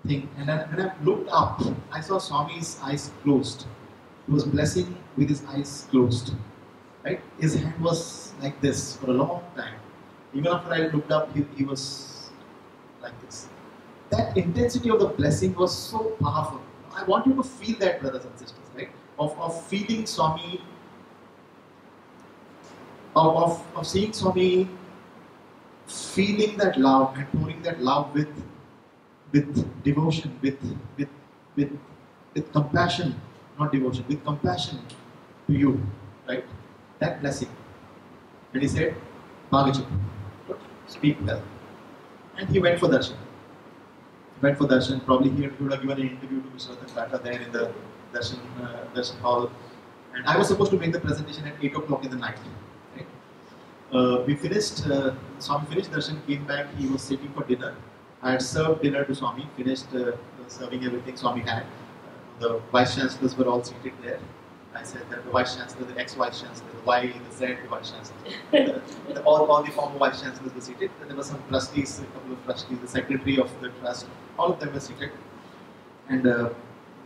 thing. And then when I looked up, I saw Swami's eyes closed. He was blessing with his eyes closed. Right? His hand was like this for a long time. Even after I looked up, he was like this. That intensity of the blessing was so powerful. I want you to feel that, brothers and sisters, right? Of feeling Swami, of seeing Swami, feeling that love and pouring that love with devotion, with compassion, not devotion, with compassion to you, right? That blessing. And he said, "Bhagaji, speak well." And he went for darshan. Probably he would have given an interview to Mr. Ratan Tata there in the darshan hall. And I was supposed to make the presentation at 8 o'clock in the night. Right? We finished, Swami finished darshan, came back, he was sitting for dinner. I had served dinner to Swami, finished serving everything Swami had. The vice chancellors were all seated there. I said that the vice chancellor, the ex-vice chancellor, the Y, the Z, the vice chancellor, all the former vice chancellors were seated. There were some trustees, a couple of trustees, the secretary of the trust, all of them were seated, and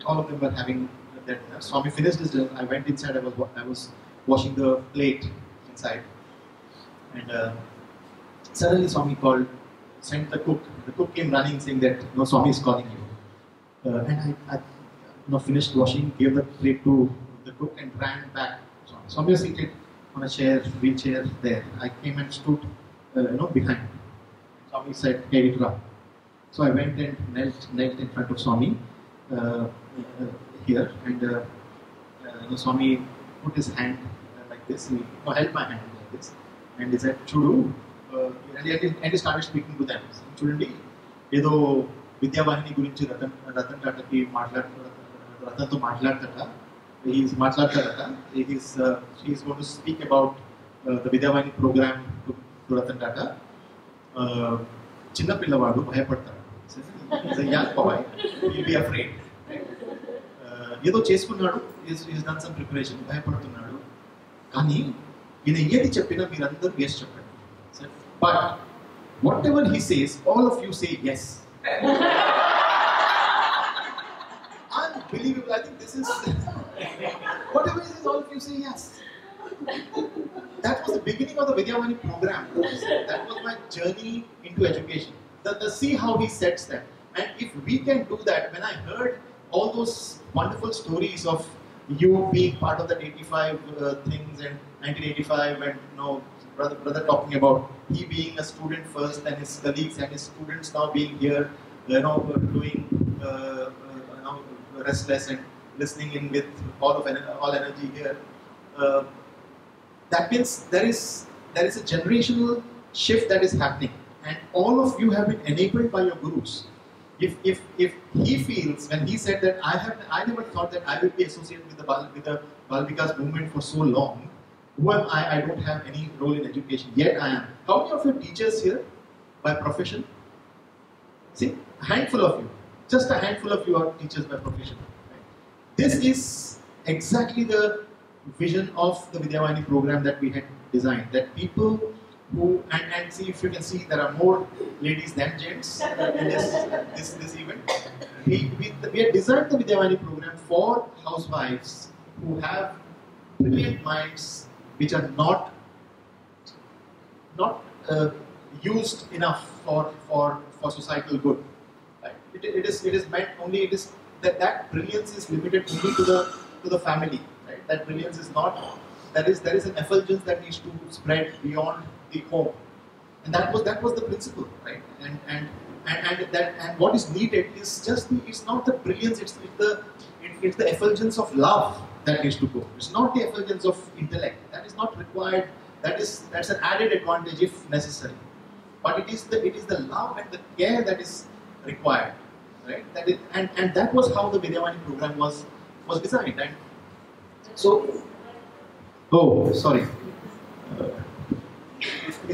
all of them were having their dinner. Swami finished his dinner. I went inside. I was washing the plate inside, and suddenly Swami sent the cook. The cook came running, saying that no, Swami is calling you. And I finished washing, gave the plate to the cook and ran back. Swami was seated on a wheelchair there. I came and stood, behind. Swami said, "Hey, Vitra." So I went and knelt in front of Swami here, and Swami put his hand like this. He held my hand like this, and he said, "Chudu," and he started speaking to them. "Chudandi, edo Vidyavahini gurinchi Ratan Tata ki Ratan to maatladtata. He is going to speak about the Vidyavahini program to Ratan Tata. Chinna pillavadu bhayapadtadu. He's a young boy. He'll be afraid. Yedo cheskunnadu. He's done some preparation. Bhayapadutunnadu. Kani ina yedi cheppina meerandaru yes cheppandi. But whatever he says, all of you say yes." Unbelievable. I think this is whatever it is, all of you say yes. That was the beginning of the Vidyavahini program. That was my journey into education. See how he sets that. And if we can do that, when I heard all those wonderful stories of you being part of that 85 things and 1985, and brother talking about he being a student first and his colleagues and his students now being here, doing restless and listening in with all energy here. That means there is a generational shift that is happening, and all of you have been enabled by your gurus. If he feels, when he said that I never thought that I would be associated with the Bal Vikas movement for so long. Who am I? I don't have any role in education, yet I am. How many of you are teachers here by profession? See, a handful of you. Just a handful of you are teachers by profession. Right? This is exactly the vision of the Vidyavahini program that we had designed. That people who, and see, if you can see, there are more ladies than gents in this event. We had designed the Vidyavahini program for housewives who have brilliant minds which are not used enough for societal good. Right? It is meant only. It is that brilliance is limited only to the family. Right? That brilliance is not. There is an effulgence that needs to spread beyond the home, and that was the principle, right? And what is needed is it's not the brilliance. It's the effulgence of love that needs to go. It's not the effulgence of intellect. That is not required. That's an added advantage if necessary. But it is the love and the care that is required, right? And that was how the Vidyavahini program was designed. And so, oh, sorry.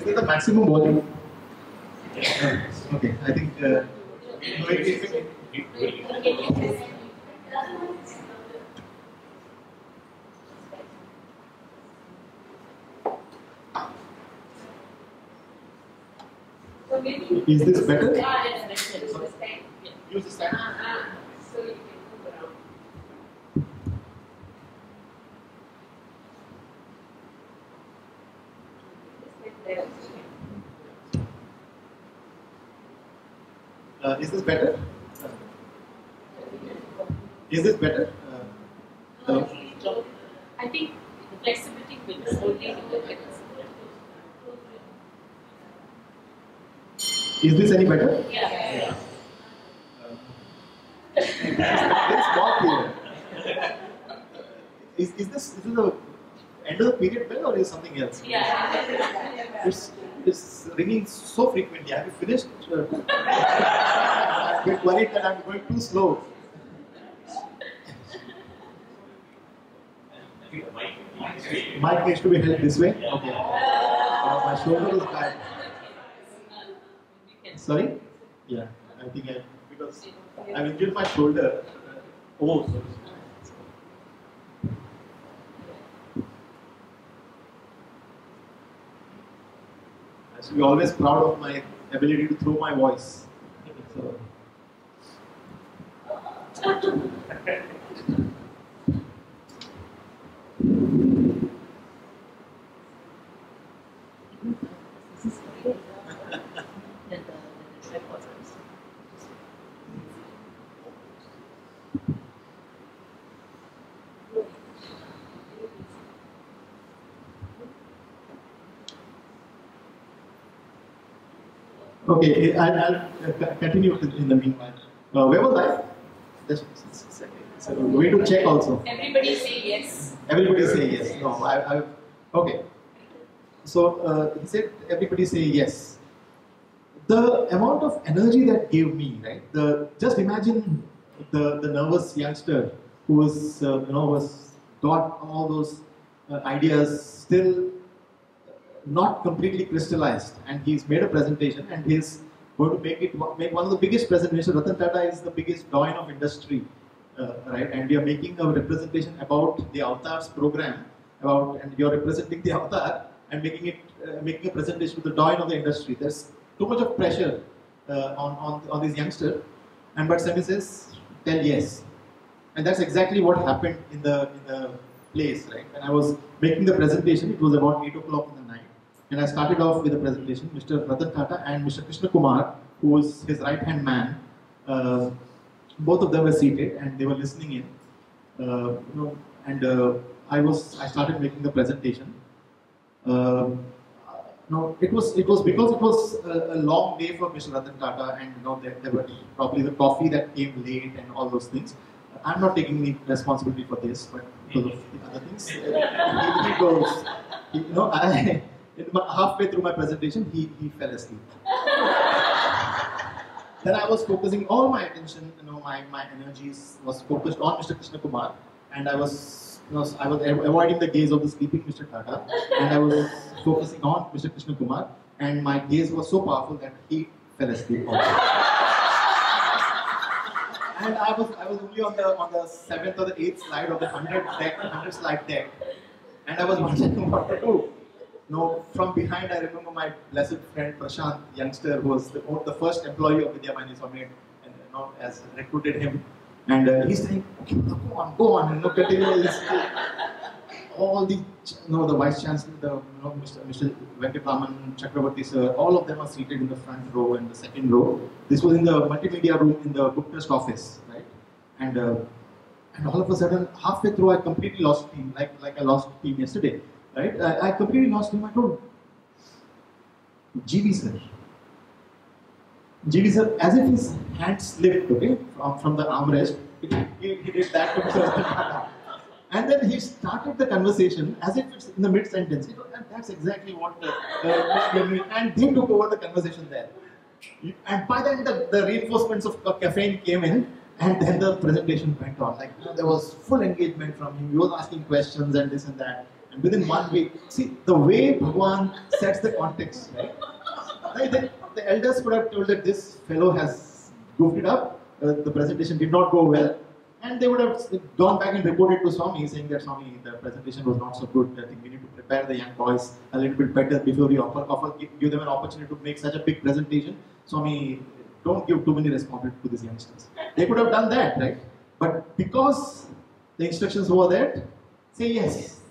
it the maximum volume? Okay, I think. Is this better? Use the stand. So you can move around. Is this better? Is this better? I think the flexibility will only look at this. Is this any better? Yeah. Very small period. Is this the end of the period bell or is something else? Yeah. It's ringing so frequently. Have you finished? I'm a bit worried that I'm going too slow. Mic needs to be held this way. Okay. My shoulder is bad. Sorry? Yeah, I think because I've injured my shoulder. Oh, sorry. I should be always proud of my ability to throw my voice. So. Okay, I'll continue in the meanwhile. Where was I? Just a second. So, way to check also. Everybody say yes. Everybody say yes. No, okay. So he said, everybody say yes. The amount of energy that gave me, right? Just imagine the nervous youngster who was was got all those ideas still not completely crystallized, and he's made a presentation and he's going to make one of the biggest presentations. Ratan Tata is the biggest doyen of industry, right? And we are making a representation about the Avatars program, and you're representing the Avatar and making a presentation to the doyen of the industry. There's too much of pressure on this youngster, but Semi says, tell yes, and that's exactly what happened in the place, right? When I was making the presentation, it was about 8 o'clock in the night. And I started off with a presentation. Mr. Ratan Tata and Mr. Krishna Kumar, who was his right-hand man, both of them were seated and they were listening in. I started making the presentation. It was because it was a long day for Mr. Ratan Tata, and there were probably the coffee that came late and all those things. I'm not taking any responsibility for this, but because of the other things, he goes. Halfway through my presentation, he fell asleep. Then I was focusing all my attention, my energies was focused on Mr. Krishna Kumar, and I was avoiding the gaze of the sleeping Mr. Tata, and I was focusing on Mr. Krishna Kumar, and my gaze was so powerful that he fell asleep also. And I was only on the 7th or the 8th slide of the 100 slide deck, and I was wondering what to do. From behind, I remember my blessed friend Prashant, youngster, who was the first employee of Vidyabhayani Swami, and as recruited him, and he's saying, okay, go on, continue this. All the vice chancellor, Mr. Venkatraman Chakravarti sir, all of them are seated in the front row and the second row. This was in the multimedia room in the book trust office, right? And all of a sudden, halfway through, I completely lost steam, like I lost steam yesterday. Right? I completely lost him. I told GV sir, as if his hand slipped, okay, from the armrest, he did that to Mr. And then he started the conversation as if it's in the mid-sentence. And that's exactly what and they took over the conversation there. And by then the reinforcements of caffeine came in, and then the presentation went on. There was full engagement from him. He was asking questions and this and that. And within 1 week, see the way Bhagwan sets the context, right? The elders could have told that this fellow has goofed it up, the presentation did not go well, and they would have gone back and reported to Swami saying that Swami, the presentation was not so good. I think we need to prepare the young boys a little bit better before we give them an opportunity to make such a big presentation. Swami, don't give too many responsibilities to these youngsters. They could have done that, right? But because the instructions were there, say yes.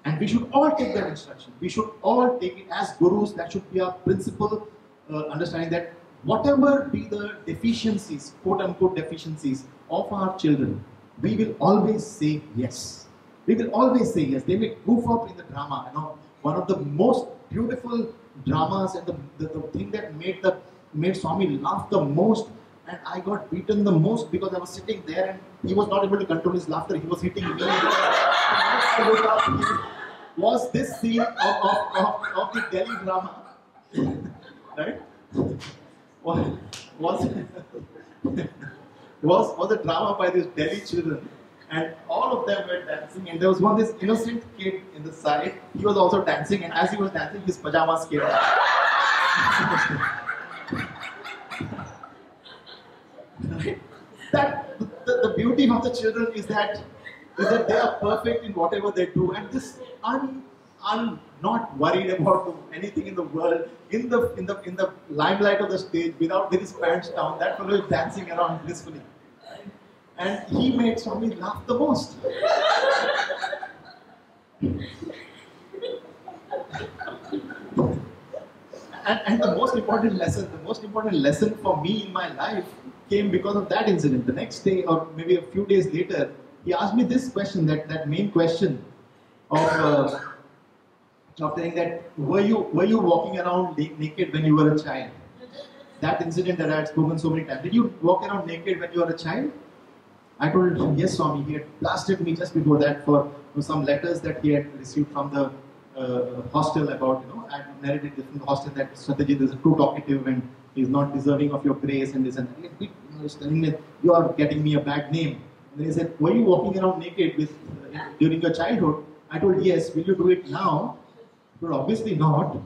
And we should all take that instruction. We should all take it as gurus. That should be our principal understanding, that whatever be the deficiencies, quote unquote deficiencies of our children, we will always say yes. We will always say yes. They may goof up in the drama. You know, one of the most beautiful dramas and the thing that made Swami laugh the most, and I got beaten the most because I was sitting there and he was not able to control his laughter. He was hitting me. Was this scene of the Delhi drama, right? Was a drama by these Delhi children, and all of them were dancing, and there was this innocent kid in the side. He was also dancing, and as he was dancing, his pajamas came out. Right? That the beauty of the children is that they are perfect in whatever they do, and this I'm not worried about anything in the world. In the limelight of the stage, with his pants down, that fellow is dancing around blissfully, and he made Swami laugh the most. And the most important lesson for me in my life came because of that incident. The next day, or maybe a few days later, he asked me this question, that main question of saying that were you walking around naked when you were a child? That incident that I had spoken so many times. Did you walk around naked when you were a child? I told him, yes, Swami. He had blasted me just before that for some letters that he had received from the hostel about, I had narrated this from the hostel that Satyajit is too talkative and he is not deserving of your grace and this and that. He was telling me, you are getting me a bad name. And then he said, were you walking around naked during your childhood? I told, yes. Will you do it now? But obviously not. And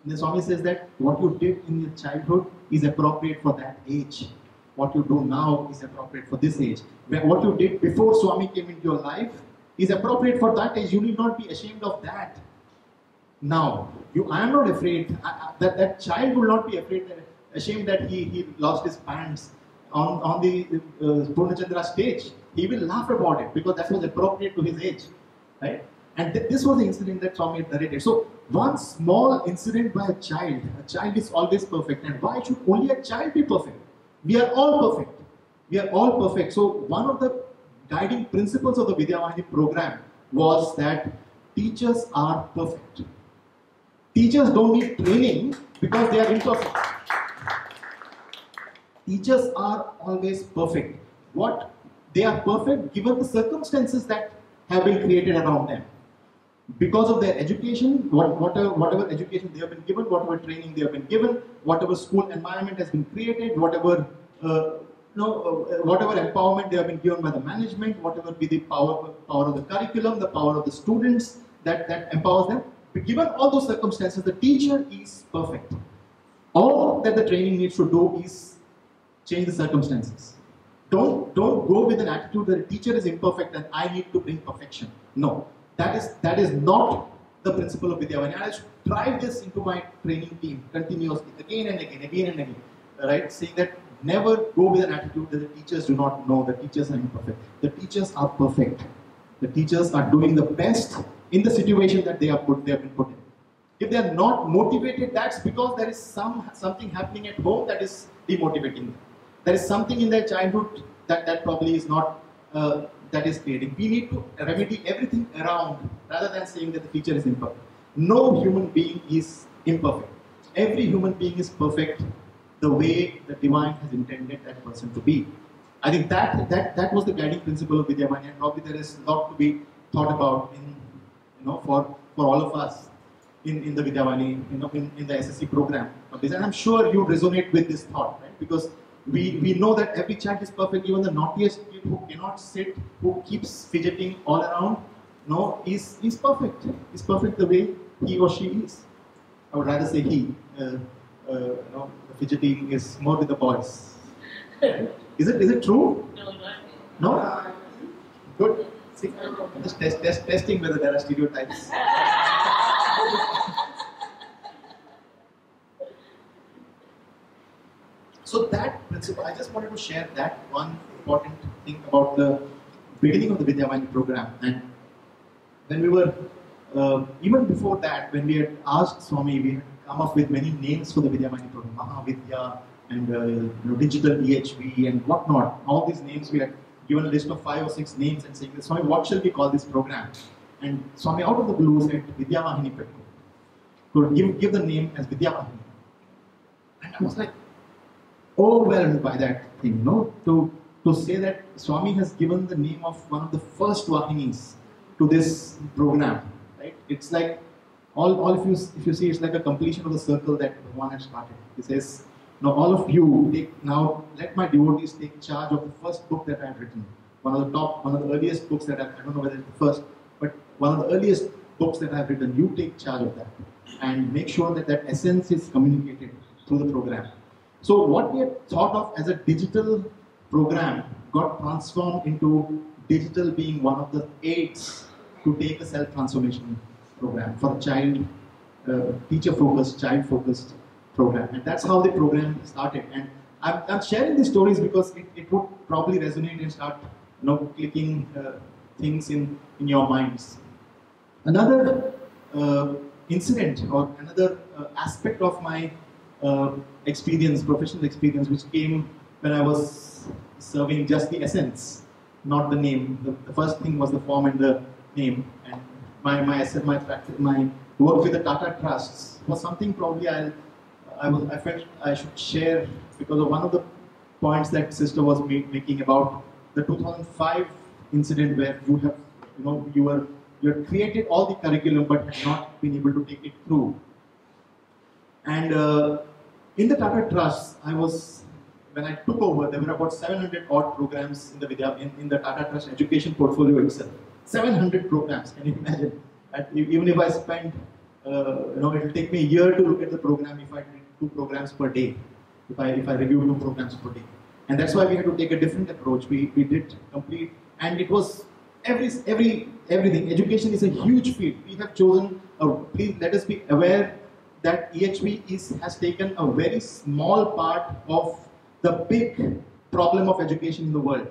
the Swami says that what you did in your childhood is appropriate for that age. What you do now is appropriate for this age. What you did before Swami came into your life is appropriate for that age. You need not be ashamed of that. Now, I am not afraid. That child will not be ashamed that he lost his pants on the Purnachandra stage. He will laugh about it because that was appropriate to his age, right? And this was the incident that Swami narrated. So one small incident by a child is always perfect. And why should only a child be perfect? We are all perfect. We are all perfect. So one of the guiding principles of the Vidyavahini program was that teachers are perfect. Teachers don't need training because they are imperfect. Teachers are always perfect. They are perfect given the circumstances that have been created around them. Because of their education, whatever education they have been given, whatever training they have been given, whatever school environment has been created, whatever empowerment they have been given by the management, whatever be the power of the curriculum, the power of the students that empowers them. But given all those circumstances, the teacher is perfect. All that the training needs to do is change the circumstances. Don't go with an attitude that the teacher is imperfect and I need to bring perfection. No. That is not the principle of Vidyavahini. I should drive this into my training team continuously, again and again, right? Saying that never go with an attitude that the teachers do not know, the teachers are imperfect. The teachers are perfect. The teachers are doing the best in the situation that they have been put in. If they are not motivated, that's because there is something happening at home that is demotivating them. There is something in their childhood that probably is not that is creating. We need to remedy everything around rather than saying that the teacher is imperfect. No human being is imperfect. Every human being is perfect the way the divine has intended that person to be. I think that was the guiding principle of Vidyavahini, and probably there is a lot to be thought about for all of us in the Vidyavahini, in the SSE program. And I'm sure you resonate with this thought, right? Because we know that every child is perfect, even the naughtiest kid who cannot sit, who keeps fidgeting all around, no, is perfect. Is perfect the way he or she is. I would rather say he. No, the fidgeting is more with the boys. Is it true? No, not No? Good. See, just testing whether there are stereotypes. So that principle, I just wanted to share that one important thing about the beginning of the Vidyavani program. And when we were, even before that, when we had asked Swami, we had come up with many names for the Vidyavani program, Mahavidya and digital EHV and whatnot. All these names, we had given a list of 5 or 6 names and saying, Swami, what shall we call this program? And Swami out of the blue said, Vidyavahini Pettu. So give the name as Vidyavahini. And I was like, overwhelmed by that thing, no? To say that Swami has given the name of one of the first Vahinis to this program, right? It's like, all if you see, it's like a completion of the circle that Bhagavan has started. He says, now all of you, let my devotees take charge of the first book that I have written. One of the earliest books that I don't know whether it's the first, but one of the earliest books that I have written, you take charge of that. And make sure that that essence is communicated through the program. So what we had thought of as a digital program got transformed into digital being one of the aids to take a self-transformation program for a child, teacher-focused, child-focused program. And that's how the program started. And I'm sharing these stories because it would probably resonate and start clicking things in your minds. Another incident or another aspect of my experience, professional experience, which came when I was serving just the essence, not the name. The first thing was the form and the name. And my work with the Tata Trusts was something probably I felt I should share because of one of the points that sister was making about the 2005 incident where you had created all the curriculum but had not been able to take it through. And in the Tata Trusts, when I took over, there were about 700 odd programs in the Tata Trust education portfolio itself. 700 programs, can you imagine? Even if I spend, it will take me a year to look at the program if I did 2 programs per day, if I review 2 programs per day. And that's why we had to take a different approach. We did complete, and it was everything. Education is a huge field. We have chosen, please let us be aware that EHV has taken a very small part of the big problem of education in the world.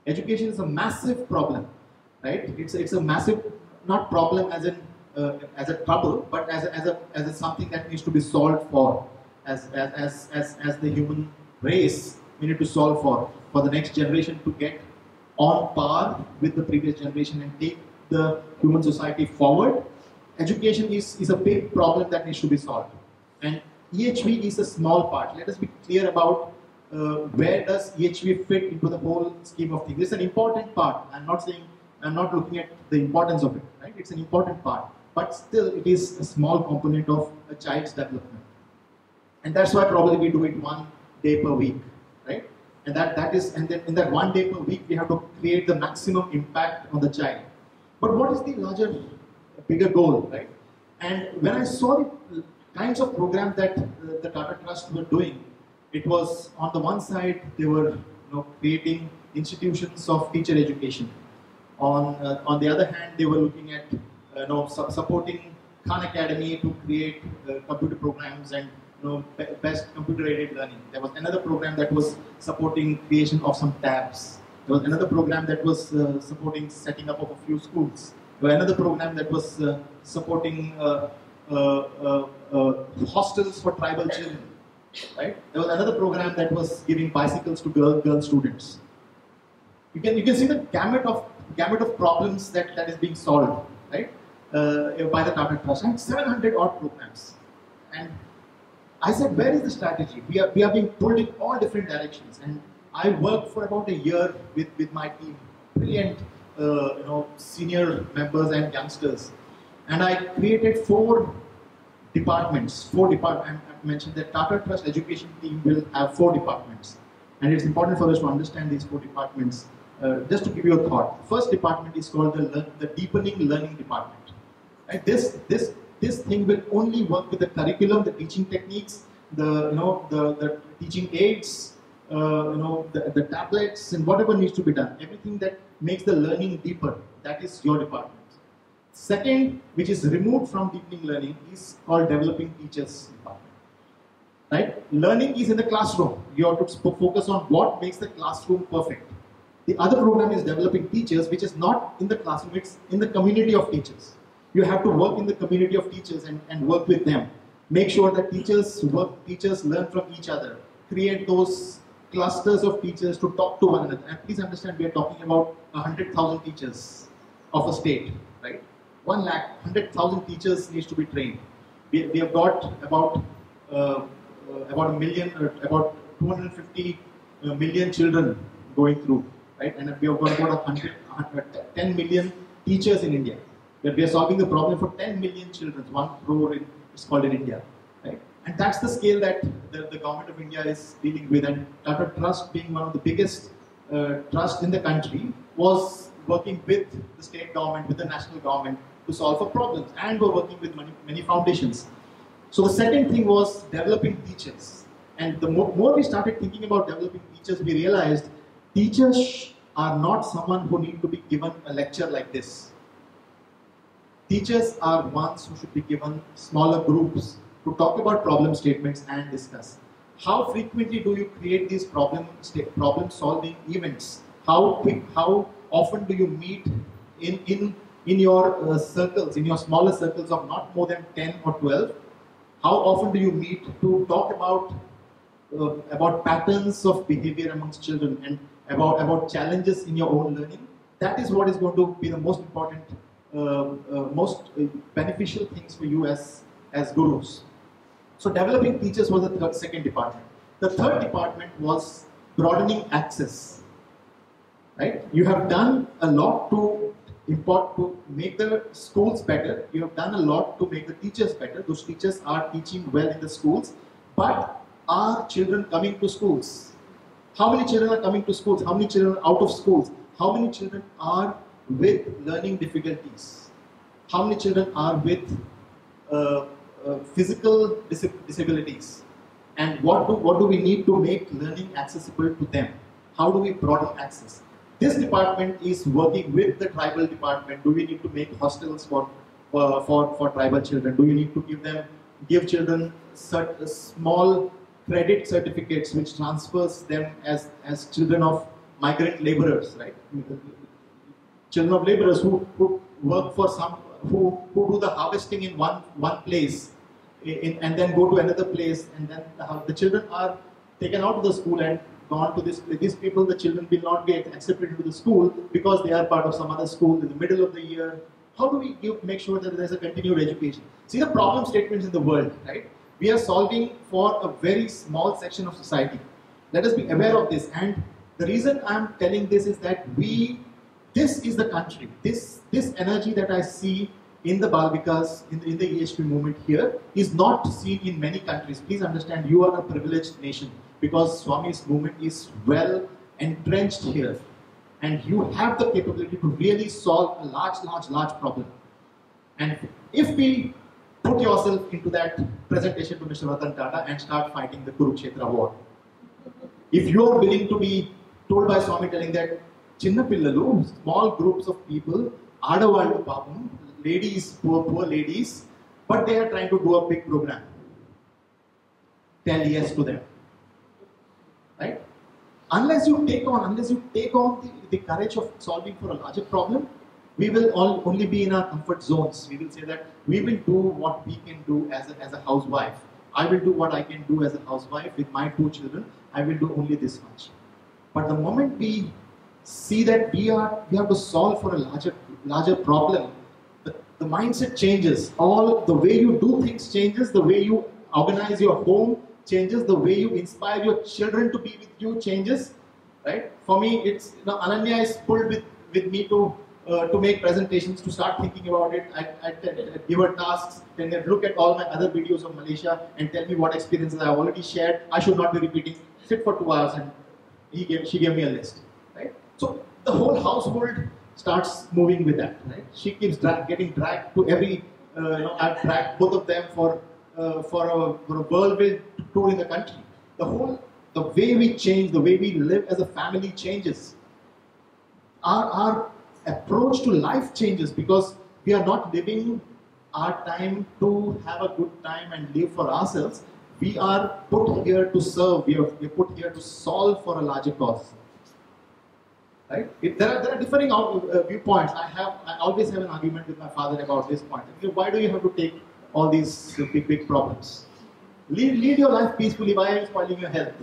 Education is a massive problem, right? It's a massive, not problem as in as a trouble, but as a something that needs to be solved for, as the human race we need to solve for the next generation to get on par with the previous generation and take the human society forward. Education is a big problem that needs to be solved, and EHV is a small part. Let us be clear about where does EHV fit into the whole scheme of things. It's an important part. I'm not looking at the importance of it, right? It's an important part, but still it is a small component of a child's development, and that's why probably we do it 1 day per week, right? And then in that 1 day per week we have to create the maximum impact on the child. But what is the bigger goal, right? And when I saw the kinds of programs that the Tata Trust were doing, it was on the one side they were creating institutions of teacher education. On the other hand, they were looking at supporting Khan Academy to create computer programs and best computer-aided learning. There was another program that was supporting creation of some tabs. There was another program that was supporting setting up of a few schools. There was another program that was supporting hostels for tribal children. Right? There was another program that was giving bicycles to girl students. You can see the gamut of problems that is being solved, right? By the Tata Trust, and 700 odd programs. And I said, where is the strategy? We are being pulled in all different directions. And I worked for about a year with my team, brilliant senior members and youngsters. And I created 4 departments. I mentioned that Tata Trust education team will have 4 departments. And it's important for us to understand these 4 departments. just to give you a thought, the first department is called the Deepening Learning Department. Right? This thing will only work with the curriculum, the teaching techniques, the teaching aids, the tablets, and whatever needs to be done. Everything that makes the learning deeper, that is your department. Second, which is removed from deepening learning, is called Developing Teachers Department. Right? Learning is in the classroom. You have to focus on what makes the classroom perfect. The other program is Developing Teachers, which is not in the classroom, it's in the community of teachers. You have to work in the community of teachers and work with them. Make sure that teachers learn from each other. Create those clusters of teachers to talk to one another. And please understand, we are talking about 100,000 teachers of a state, right? 1 lakh, 100,000 teachers needs to be trained. We have got about a million, about 250 million children going through, right? And we have got about 10 million teachers in India. We are solving the problem for 10 million children. 1 crore is called in India, right? And that's the scale that the government of India is dealing with. And Tata Trust, being one of the biggest trusts in the country, was working with the state government, with the national government to solve for problems. And we're working with many foundations. So the second thing was developing teachers. And the more we started thinking about developing teachers, we realized teachers are not someone who need to be given a lecture like this. Teachers are ones who should be given smaller groups to talk about problem statements and discuss. How frequently do you create these problem solving events? How often do you meet in your circles, in your smaller circles of not more than 10 or 12? How often do you meet to talk about patterns of behavior amongst children and about challenges in your own learning? That is what is going to be the most important, most beneficial things for you as gurus. So developing teachers was the second department. The third department was broadening access. Right? You have done a lot to make the schools better. You have done a lot to make the teachers better. Those teachers are teaching well in the schools. But are children coming to schools? How many children are coming to schools? How many children are out of schools? How many children are with learning difficulties? How many children are with physical disabilities? And what do we need to make learning accessible to them? How do we broaden access? This department is working with the tribal department. Do we need to make hostels for tribal children? Do you need to give children small credit certificates which transfers them as children of migrant laborers, right? Children of laborers who work for who do the harvesting in one place and then go to another place, and then the children are taken out of the school and gone to these people. The children will not be accepted into the school because they are part of some other school in the middle of the year. How do we make sure that there's a continued education? See the problem statements in the world, right? We are solving for a very small section of society. Let us be aware of this. And the reason I'm telling this is that this is the country. This energy that I see in the Balvikas, in the EHP movement here, is not seen in many countries. Please understand, you are a privileged nation because Swami's movement is well entrenched here. And you have the capability to really solve a large problem. And if we put yourself into that presentation to Mr. Ratan Tata and start fighting the Kurukshetra war, if you are willing to be told by Swami telling that Chinna Pillalu, small groups of people, Adavallu Papam, ladies, poor ladies, but they are trying to do a big program. Tell yes to them. Right? Unless you take on the courage of solving for a larger problem, we will only be in our comfort zones. We will say that we will do what we can do as a housewife. I will do what I can do as a housewife with my 2 children. I will do only this much. But the moment we see that we have to solve for a larger problem, the mindset changes. All the way you do things changes. The way you organize your home changes. The way you inspire your children to be with you changes. Right? For me, it's Ananya is pulled with me to make presentations, to start thinking about it. I give her tasks, then they look at all my other videos of Malaysia and tell me what experiences I have already shared. I should not be repeating. Sit for 2 hours, and she gave me a list. Right? So the whole household starts moving with that. Right? She keeps getting dragged to every. I've dragged both of them for a whirlwind tour in the country. The way we change, the way we live as a family changes. Our approach to life changes because we are not living our time to have a good time and live for ourselves. We are put here to serve. We are put here to solve for a larger cause. Right? There are differing viewpoints. I always have an argument with my father about this point. Why do you have to take all these big problems? Lead your life peacefully. Why are you spoiling your health?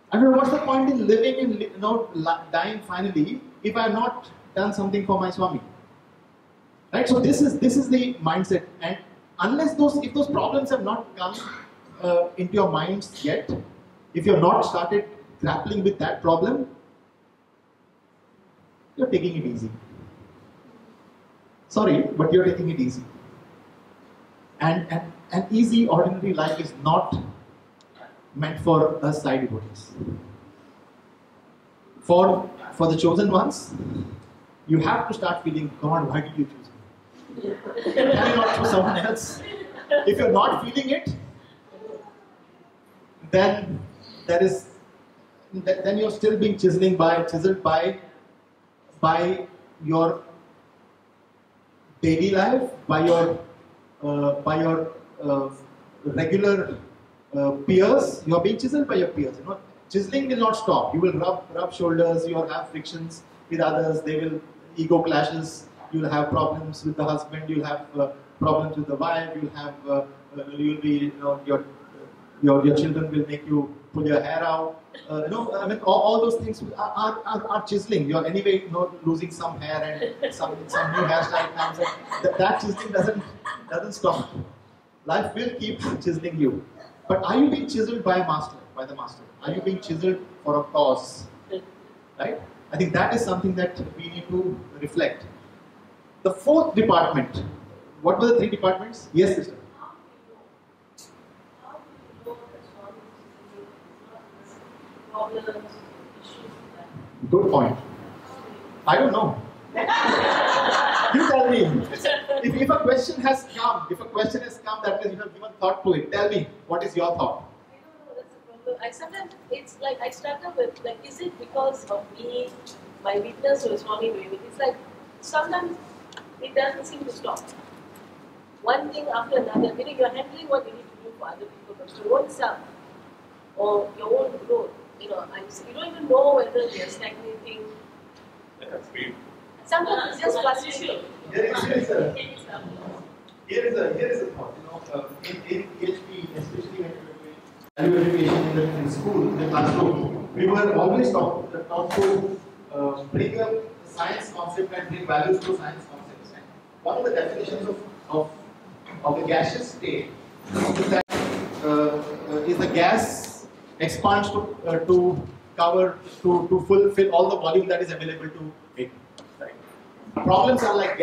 I mean, what's the point in living and dying finally if I have not done something for my Swami? Right? So this is the mindset. And unless if those problems have not come into your minds yet, if you have not started grappling with that problem, you're taking it easy. Sorry, but you're taking it easy. And an easy, ordinary life is not meant for us Sai devotees. For the chosen ones, you have to start feeling, God, why did you choose me? Can you not choose someone else? If you're not feeling it, then you're still being chiseled by your daily life, by your regular peers. You are being chiseled by your peers. Chiseling will not stop. You will rub shoulders. You will have frictions with others. They will ego clashes. You will have problems with the husband. You will have problems with the wife. You will have you'll be your children will make you pull your hair out. I mean, all those things are chiseling. You're anyway losing some hair and some new hairstyle comes. That chiseling doesn't stop. Life will keep chiseling you. But are you being chiseled by the master? Are you being chiseled for a cause? Right? I think that is something that we need to reflect. The fourth department. What were the three departments? Yes, sister. Good point. I don't know. You tell me. If a question has come, that means you have given thought to it. Tell me, what is your thought? I don't know, that's the problem. Sometimes it's like I struggle with, is it because of me, my witness or Swami doing it? It's like sometimes it doesn't seem to stop. One thing after another, meaning you're handling what you need to do for other people, but your own self or your own growth, you don't even know whether you're stagnating. That's great. Sometimes it's just frustrating. Here is a thought. In PhD, especially when we were doing education in the school, in the classroom, we were always taught to bring up science concept and bring values to science concepts. And one of the definitions of the gaseous state is that the gas expands to fulfill all the volume that is available to it. Right? Problems are like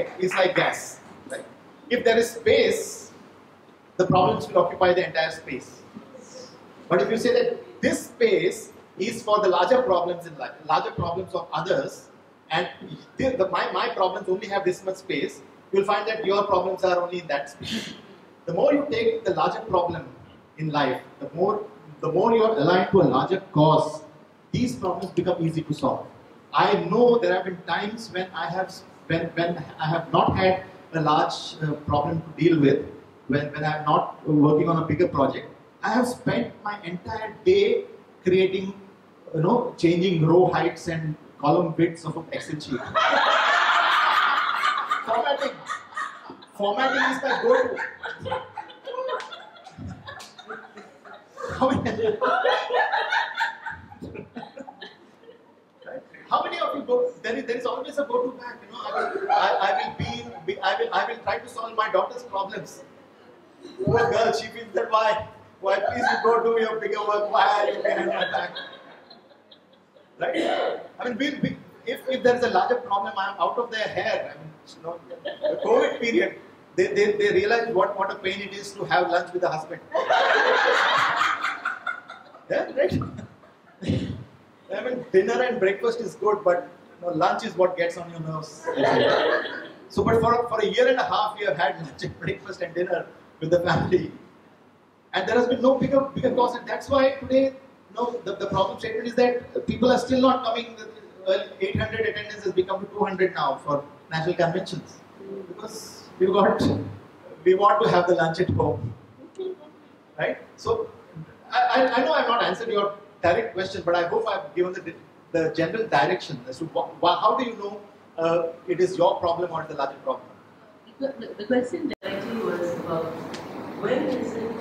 gas. Right? If there is space, the problems will occupy the entire space. But if you say that this space is for the larger problems in life, larger problems of others, and my problems only have this much space, you will find that your problems are only in that space. The more you take the larger problem in life, the more you are aligned to a larger cause, these problems become easy to solve. I know there have been times when I have not had a large problem to deal with, when I am not working on a bigger project. I have spent my entire day creating, changing row heights and column widths of an Excel sheet. Formatting is my go-to. How many of you go? There is always a go-to back. I will try to solve my daughter's problems. Poor girl, she feels that why please you go do your bigger work? Why are you behind my back? Right? I mean, if there is a larger problem, I am out of their hair. I mean, the COVID period, they realize what a pain it is to have lunch with a husband. Yeah, right? I mean, dinner and breakfast is good, but lunch is what gets on your nerves. So, but for a year and a half, we have had lunch and breakfast and dinner with the family, and there has been no bigger cause, and that's why today, the problem statement is that people are still not coming. 800 attendance has become to 200 now for national conventions, because we want to have the lunch at home, right? So, I know I've not answered your direct question, but I hope I've given the general direction as to how do you know it is your problem or the larger problem. The question directly was about when is it,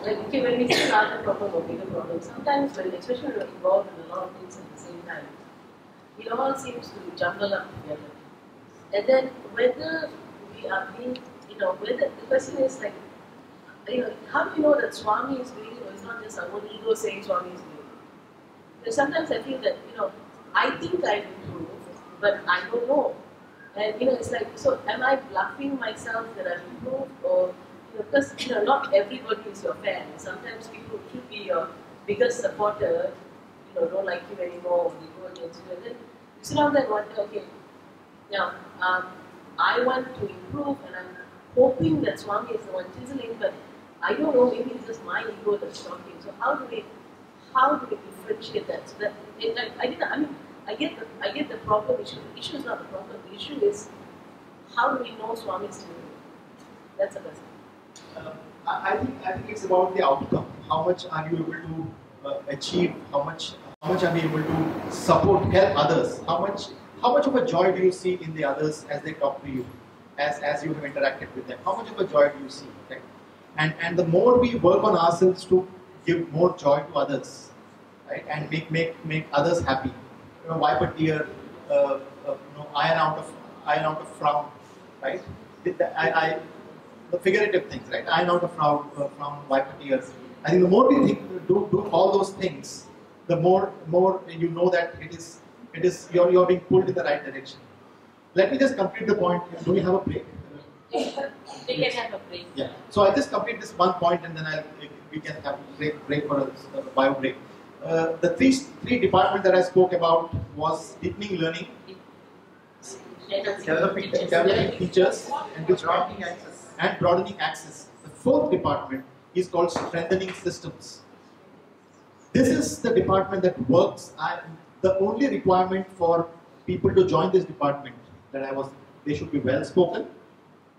like, okay, when we say larger problem or bigger problem, sometimes when, especially when we're involved in a lot of things at the same time, it all seems to jumble up together. And then whether we are being, whether the question is like, how do you know that Swami is doing it, or it's not just our own ego saying Swami is doing it? Because sometimes I feel that, I think I've improved, but I don't know. And it's like, so am I bluffing myself that I've improved, or because not everybody is your fan. Sometimes people should be your biggest supporter, don't like you anymore, or they go against you, and then you sit down there and wonder, okay, now I want to improve, and I'm hoping that Swami is the one chiseling, but I don't know, maybe it's just my ego that's talking. So how do we differentiate that? So that I get the problem issue. The issue is not the problem. The issue is how do we know Swami is doing it? That's the question. I think it's about the outcome. How much are you able to achieve? How much are you able to support, help others? How much of a joy do you see in the others as they talk to you, as you have interacted with them? How much of a joy do you see? Right? And the more we work on ourselves to give more joy to others, right, and make others happy, wipe a tear, iron out of frown, right? The figurative things, right? Iron out a frown, wipe a tear. I think the more we do all those things, the more you know that it is you're being pulled in the right direction. Let me just complete the point. Do we have a break? They can have a break. Yeah. So I'll just complete this one point, and then we can have a break for a bio break. The three departments that I spoke about was deepening learning, developing teachers, and broadening access. The fourth department is called strengthening systems. This is the department that works. The only requirement for people to join this department they should be well spoken.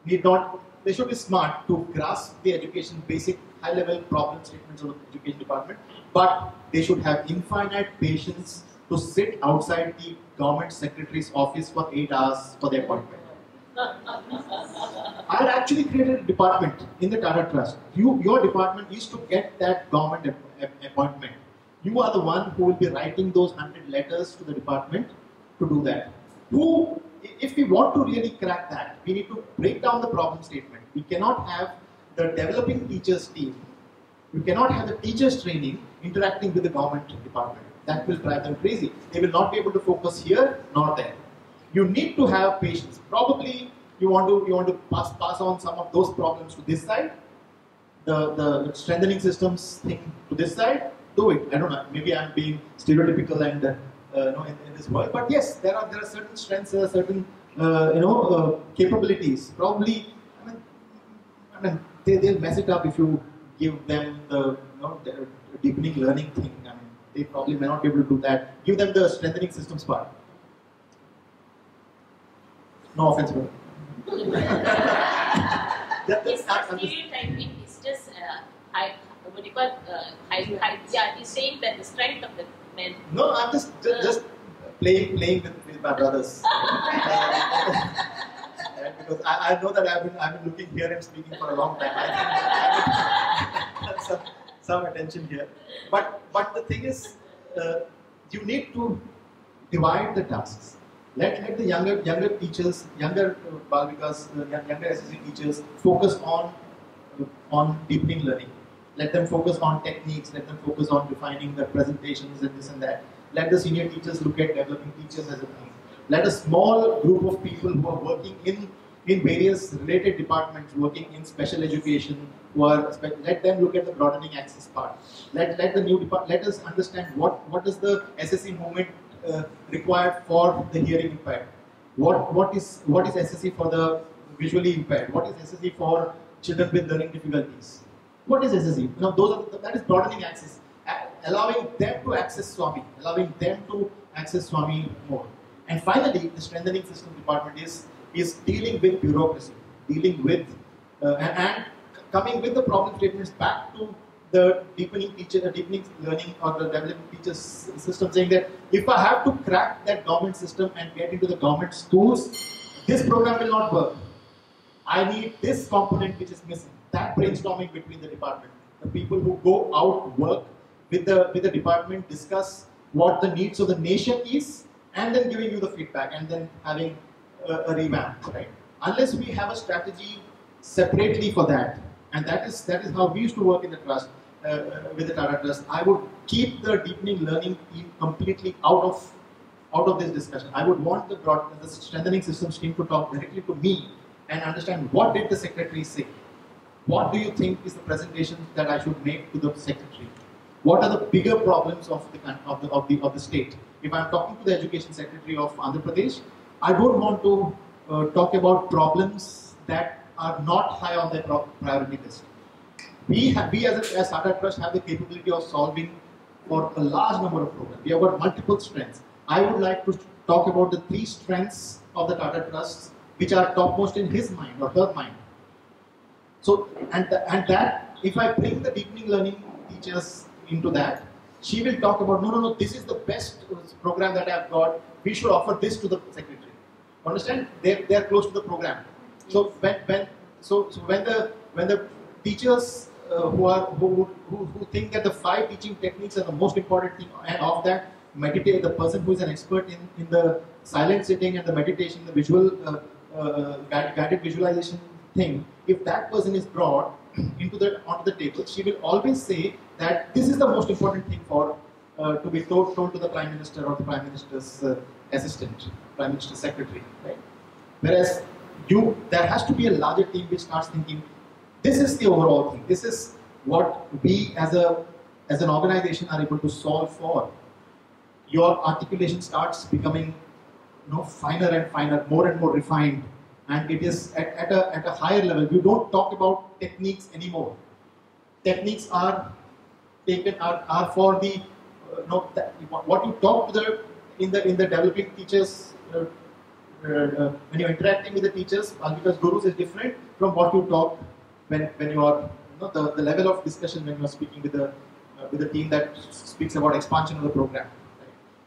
They should be smart to grasp the education basic high-level problem statements of the education department, but they should have infinite patience to sit outside the government secretary's office for 8 hours for their appointment. I had actually created a department in the Tata Trust. Your department is to get that government appointment. You are the one who will be writing those 100 letters to the department to do that. If we want to really crack that, we need to break down the problem statement. We cannot have the developing teachers team. We cannot have the teachers training interacting with the government department. That will drive them crazy. They will not be able to focus here nor there. You need to have patience. Probably you want to pass on some of those problems to this side, the strengthening systems thing to this side. Do it. I don't know. Maybe I'm being stereotypical and in this world, but yes, there are certain strengths, there are certain capabilities. Probably, they'll mess it up if you give them the deepening learning thing. They probably may not be able to do that. Give them the strengthening systems part. No offense, bro. It's not stereotyping. It's just what do you call yeah, he's saying that the strength of the men. No, I'm just playing with my brothers. Because I know that I've been looking here and speaking for a long time. I think some attention here. But the thing is, you need to divide the tasks. Let the younger teachers, younger Balvikas, younger SSE teachers focus on deepening learning. Let them focus on techniques, let them focus on defining the presentations and this and that. Let the senior teachers look at developing teachers as a thing. Let a small group of people who are working in various related departments, working in special education, let them look at the broadening access part. Let us understand what does the SSE movement required for the hearing impaired? What is SSE for the visually impaired? What is SSE for children with learning difficulties? What is SSE? Now that is broadening access, allowing them to access Swami, more. And finally, the strengthening system department is dealing with bureaucracy, dealing with and coming with the problem statements back to the deepening learning or the developing teachers system, saying that if I have to crack that government system and get into the government schools, this program will not work. I need this component which is missing. That brainstorming between the department, the people who go out work with the department, discuss what the needs of the nation is, and then giving you the feedback, and then having a revamp, right? Unless we have a strategy separately for that, and that is how we used to work in the trust, with the Tata Trust. I would keep the deepening learning team completely out of this discussion. I would want the strengthening systems team to talk directly to me and understand what did the secretary say. What do you think is the presentation that I should make to the secretary? What are the bigger problems of the state? If I'm talking to the education secretary of Andhra Pradesh, I don't want to talk about problems that are not high on their priority list. We as Tata Trust have the capability of solving for a large number of programs. We have got multiple strengths. I would like to talk about the 3 strengths of the Tata Trust which are topmost in his mind or her mind. So, and that, if I bring the deepening learning teachers into that, she will talk about, no, this is the best program that I've got, we should offer this to the secretary. Understand? They're close to the program. So when the teachers who think that the 5 teaching techniques are the most important thing, and of that meditate, the person who is an expert in the silent sitting and the meditation, the visual guided visualization thing, if that person is brought onto the table, she will always say that this is the most important thing for to be told to the Prime Minister or the Prime Minister's assistant, Prime Minister's secretary, right? Whereas there has to be a larger team which starts thinking, this is the overall thing. This is what we as an organization are able to solve for. Your articulation starts becoming finer and finer, more and more refined, and it is at a higher level. You don't talk about techniques anymore. Techniques are for the what you talk to in the developing teachers when you're interacting with the teachers, because gurus is different from what you talk when you are the level of discussion when you are speaking with the team that speaks about expansion of the program.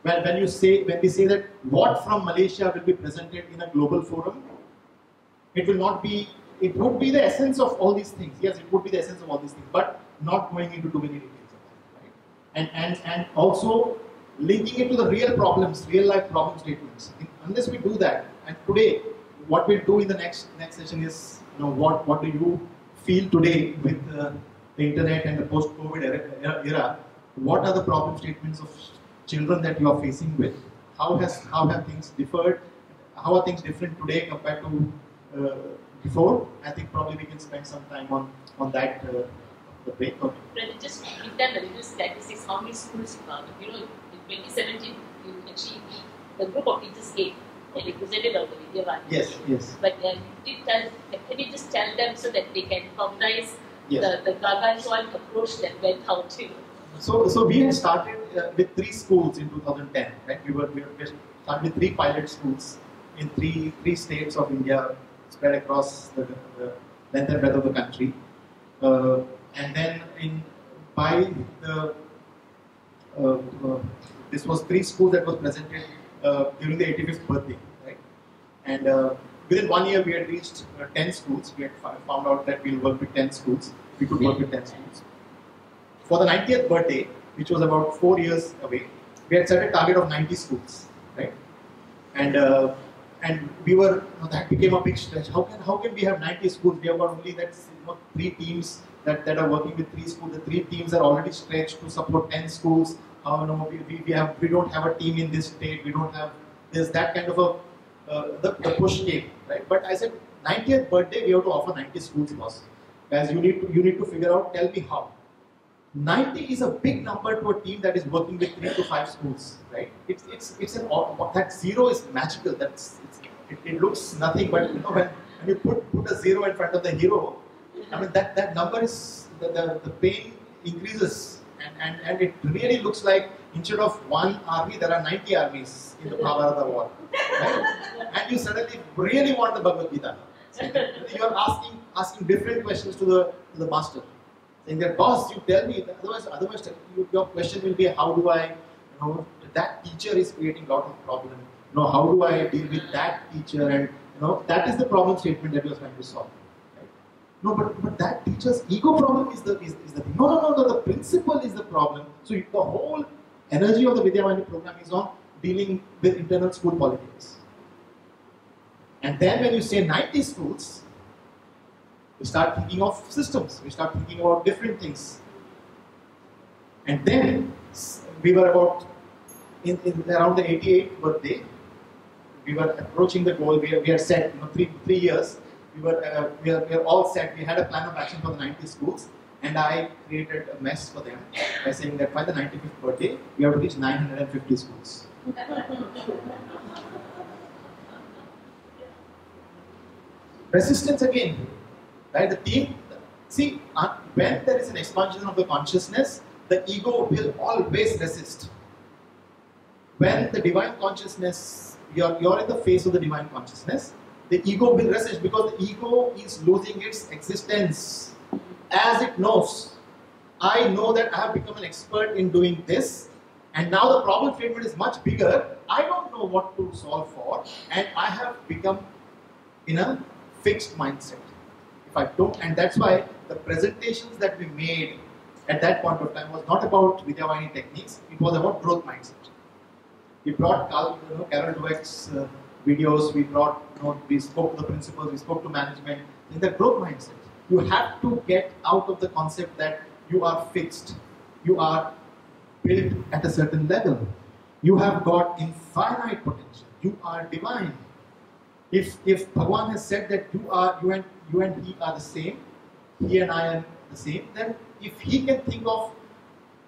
Right? When we say that what from Malaysia will be presented in a global forum, it would be the essence of all these things. Yes, it would be the essence of all these things, but not going into too many details of that. Right? And also linking it to the real problems, real life problem statements. Unless we do that, and today, what we'll do in the next session is, what do you feel today with the internet and the post-COVID era? What are the problem statements of children that you are facing with? How have things differed? How are things different today compared to before? I think probably we can spend some time on that. The break. Okay. Just give them a little statistics. How many schools you have? In 2017, the group of teachers came and they presented on the video. Yes. But can you just tell them so that they can recognize the gargantuan approach that went out to? So we had started with 3 schools in 2010. Right? We started with 3 pilot schools in three states of India, spread across the length and breadth of the country. And then this was 3 schools that was presented during the 85th birthday, right? And within 1 year we had reached 10 schools. We had found out that we'll work with 10 schools. We could work with 10 schools. For the 90th birthday, which was about 4 years away, we had set a target of 90 schools, right? And we were, that became a big stretch. How can we have 90 schools? We have got only 3 teams that are working with 3 schools. The 3 teams are already stretched to support 10 schools. We don't have a team in this state. We don't have. There's that kind of the push came, right? But I said 90th birthday we have to offer 90 schools, boss. Guys, you need to figure out. Tell me how. 90 is a big number to a team that is working with 3 to 5 schools, right? That 0 is magical. It looks nothing, but you know, when you put a 0 in front of the hero, I mean that number is the pain increases, and it really looks like instead of one army there are 90 armies in the Mahabharata war, right? And you suddenly really want the Bhagavad Gita. You are asking different questions to the master. Saying that, boss, you tell me, otherwise your question will be, how do I, you know, that teacher is creating a lot of problem. You know, how do I deal with that teacher? And you know, that is the problem statement that you are trying to solve. Right? No, but that teacher's ego problem is the thing. No, the principle is the problem. So the whole energy of the Vidyavani program is on dealing with internal school politics. And then when you say 90 schools, we start thinking of systems, we start thinking about different things. And then we were about, around the 88th birthday, we were approaching the goal. We had set, you know, three years, we were all set. We had a plan of action for the 90 schools, and I created a mess for them by saying that by the 95th birthday, we have to reach 950 schools. Resistance again. Right? The team, see, when there is an expansion of the consciousness, the ego will always resist. When the divine consciousness, you're in the face of the divine consciousness, the ego will resist because the ego is losing its existence. As it knows, I know that I have become an expert in doing this, and now the problem statement is much bigger. I don't know what to solve for, and I have become in a fixed mindset. I don't, and that's why the presentations that we made at that point of time was not about Vidyavani techniques, it was about growth mindset. We brought Carol Dweck's videos, we spoke to the principals, we spoke to management in the growth mindset. You have to get out of the concept that you are fixed, you are built at a certain level, you have got infinite potential, you are divine. If Bhagwan has said that you and he are the same, he and I am the same, then if he can think of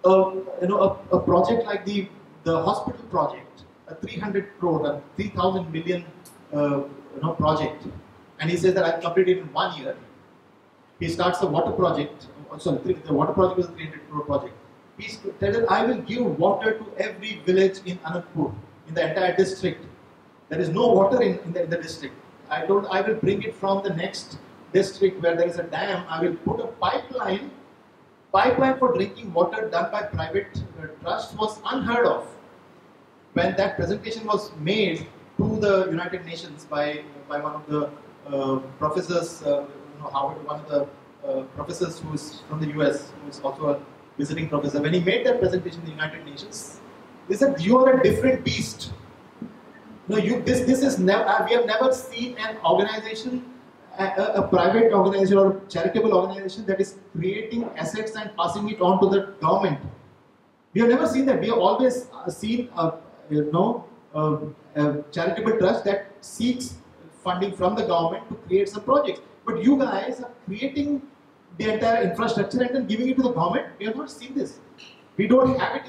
a project like the hospital project, a 300 crore, a 3,000 million project, and he says that I'll complete it in 1 year. He starts the water project. The water project was a 300 crore project. He said that I will give water to every village in Anandpur, in the entire district. There is no water in the district. I will bring it from the next district where there is a dam. I will put a pipeline for drinking water done by private trust was unheard of. When that presentation was made to the United Nations by one of the professors, Howard, one of the professors who is from the US, who is also a visiting professor. When he made that presentation in the United Nations, they said, "You are a different beast. No, this is never. We have never seen an organization, a private organization or charitable organization that is creating assets and passing it on to the government. We have never seen that. We have always seen a charitable trust that seeks funding from the government to create some projects. But you guys are creating the entire infrastructure and then giving it to the government. We have not seen this. We don't have it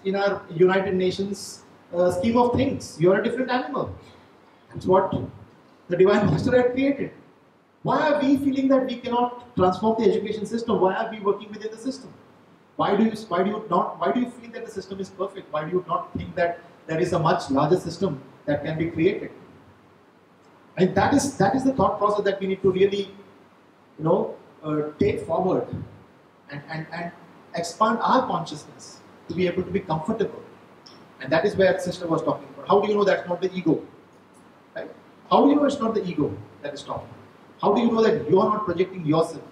in our United Nations scheme of things. You are a different animal. That's what the Divine Master had created. Why are we feeling that we cannot transform the education system? Why are we working within the system? Why do you feel that the system is perfect? Why do you not think that there is a much larger system that can be created? And that is the thought process that we need to really, take forward and expand our consciousness to be able to be comfortable. And that is where Sister was talking about. How do you know that's not the ego? Right? How do you know it's not the ego that is talking? How do you know that you are not projecting yourself?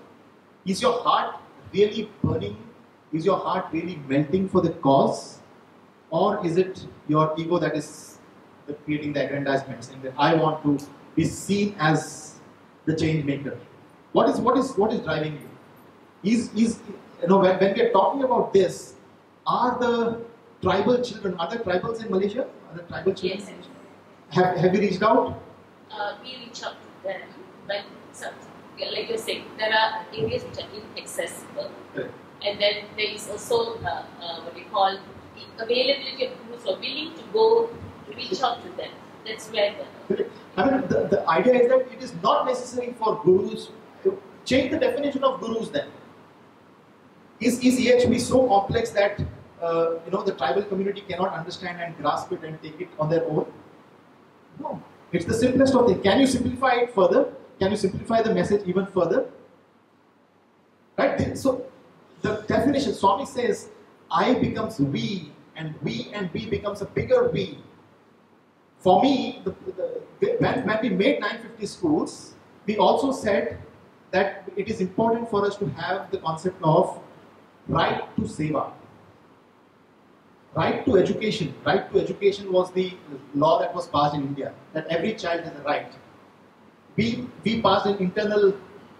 Is your heart really burning? Is your heart really melting for the cause? Or is it your ego that is creating the aggrandizement, saying that I want to be seen as the change maker? What is driving you? When we are talking about this, are the tribal children, are there tribals in Malaysia? Are there tribal children? Yes. Have you reached out? We reach out to them, but like you're saying, there are areas which are inaccessible. Correct. And then there is also what we call the availability of gurus who are willing to go reach out to them. That's where I mean, the idea is that it is not necessary for gurus to change the definition of gurus then. Is EHV so complex that the tribal community cannot understand and grasp it and take it on their own? No. It's the simplest of things. Can you simplify it further? Can you simplify the message even further? Right? So the definition, Swami says, I becomes we and we becomes a bigger we. For me, when we made 950 schools, we also said that it is important for us to have the concept of right to seva. Right to education. Right to education was the law that was passed in India, that every child has a right. We passed an internal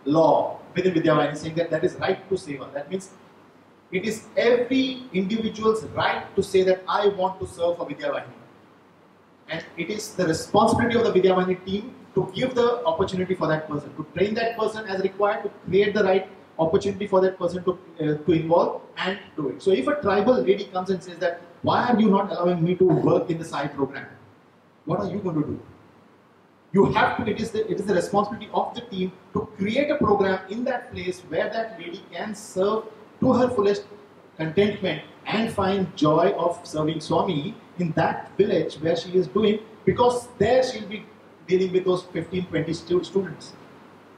law within Vidyavahini saying that is right to seva. That means it is every individual's right to say that I want to serve for Vidyavahini. And it is the responsibility of the Vidyavahini team to give the opportunity for that person, to train that person as required, to create the right opportunity for that person to involve and do it. So if a tribal lady comes and says that, why are you not allowing me to work in the SAI program? What are you going to do? You have to, it is the responsibility of the team to create a program in that place where that lady can serve to her fullest contentment and find joy of serving Swami in that village where she is doing, because there she'll be dealing with those 15-20 students.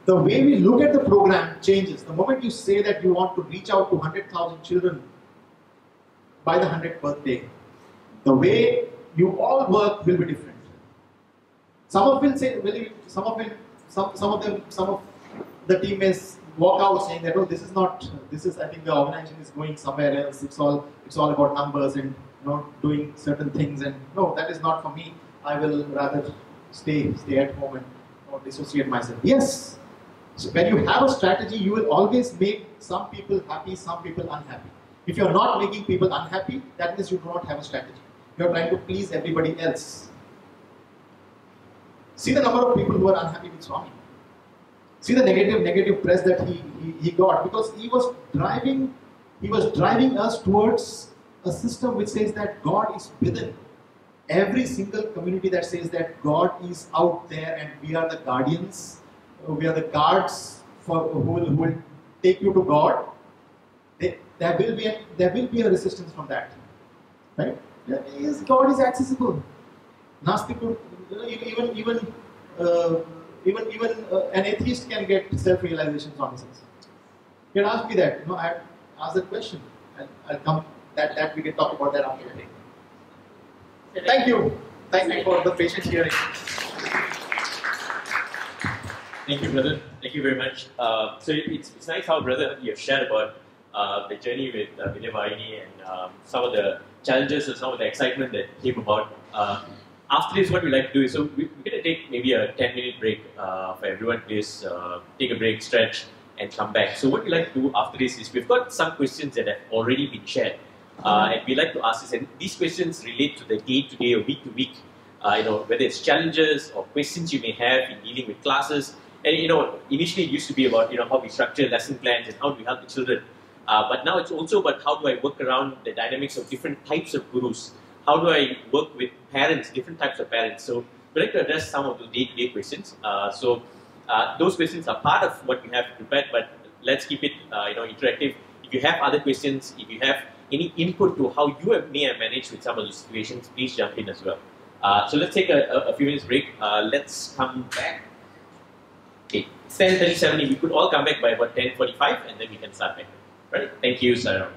The way we look at the program changes. The moment you say that you want to reach out to 100,000 children by the 100th birthday, the way you all work will be different. Some of the team may walk out saying that, oh, I think the organization is going somewhere else. It's all about numbers and doing certain things, and no, that is not for me. I will rather stay at home and dissociate myself. Yes. So when you have a strategy, you will always make some people happy, some people unhappy. If you are not making people unhappy, that means you do not have a strategy. You are trying to please everybody else. See the number of people who are unhappy with Swami. See the negative press that he got, because he was driving us towards a system which says that God is within. Every single community that says that God is out there and we are the guardians, we are the guards who will take you to God, there will be a resistance from that. Right? God is accessible. Even an atheist can get self-realization from this. You can ask me that. I ask that question. I'll come. That we can talk about that after the day. Thank you. Thank you for the patient hearing. Thank you, brother. Thank you very much. So it's nice how, brother, you have shared about the journey with Vidyavahini and some of the challenges and some of the excitement that came about. After this, what we like to do is, so we're going to take maybe a 10-minute break for everyone. Please take a break, stretch, and come back. So what we like to do after this is, we've got some questions that have already been shared. And we like to ask this, and these questions relate to the day-to-day or week-to-week, whether it's challenges or questions you may have in dealing with classes. And initially it used to be about how we structure lesson plans and how do we help the children. But now it's also about how do I work around the dynamics of different types of gurus. How do I work with parents, different types of parents? So we'd like to address some of the day-to-day questions. Those questions are part of what we have prepared, but let's keep it interactive. If you have other questions, if you have any input to how you may have managed with some of the situations, please jump in as well. So let's take a few minutes break. Let's come back. Okay, it's 10:37. We could all come back by about 10:45, and then we can start back. Right? Thank you, Sarah.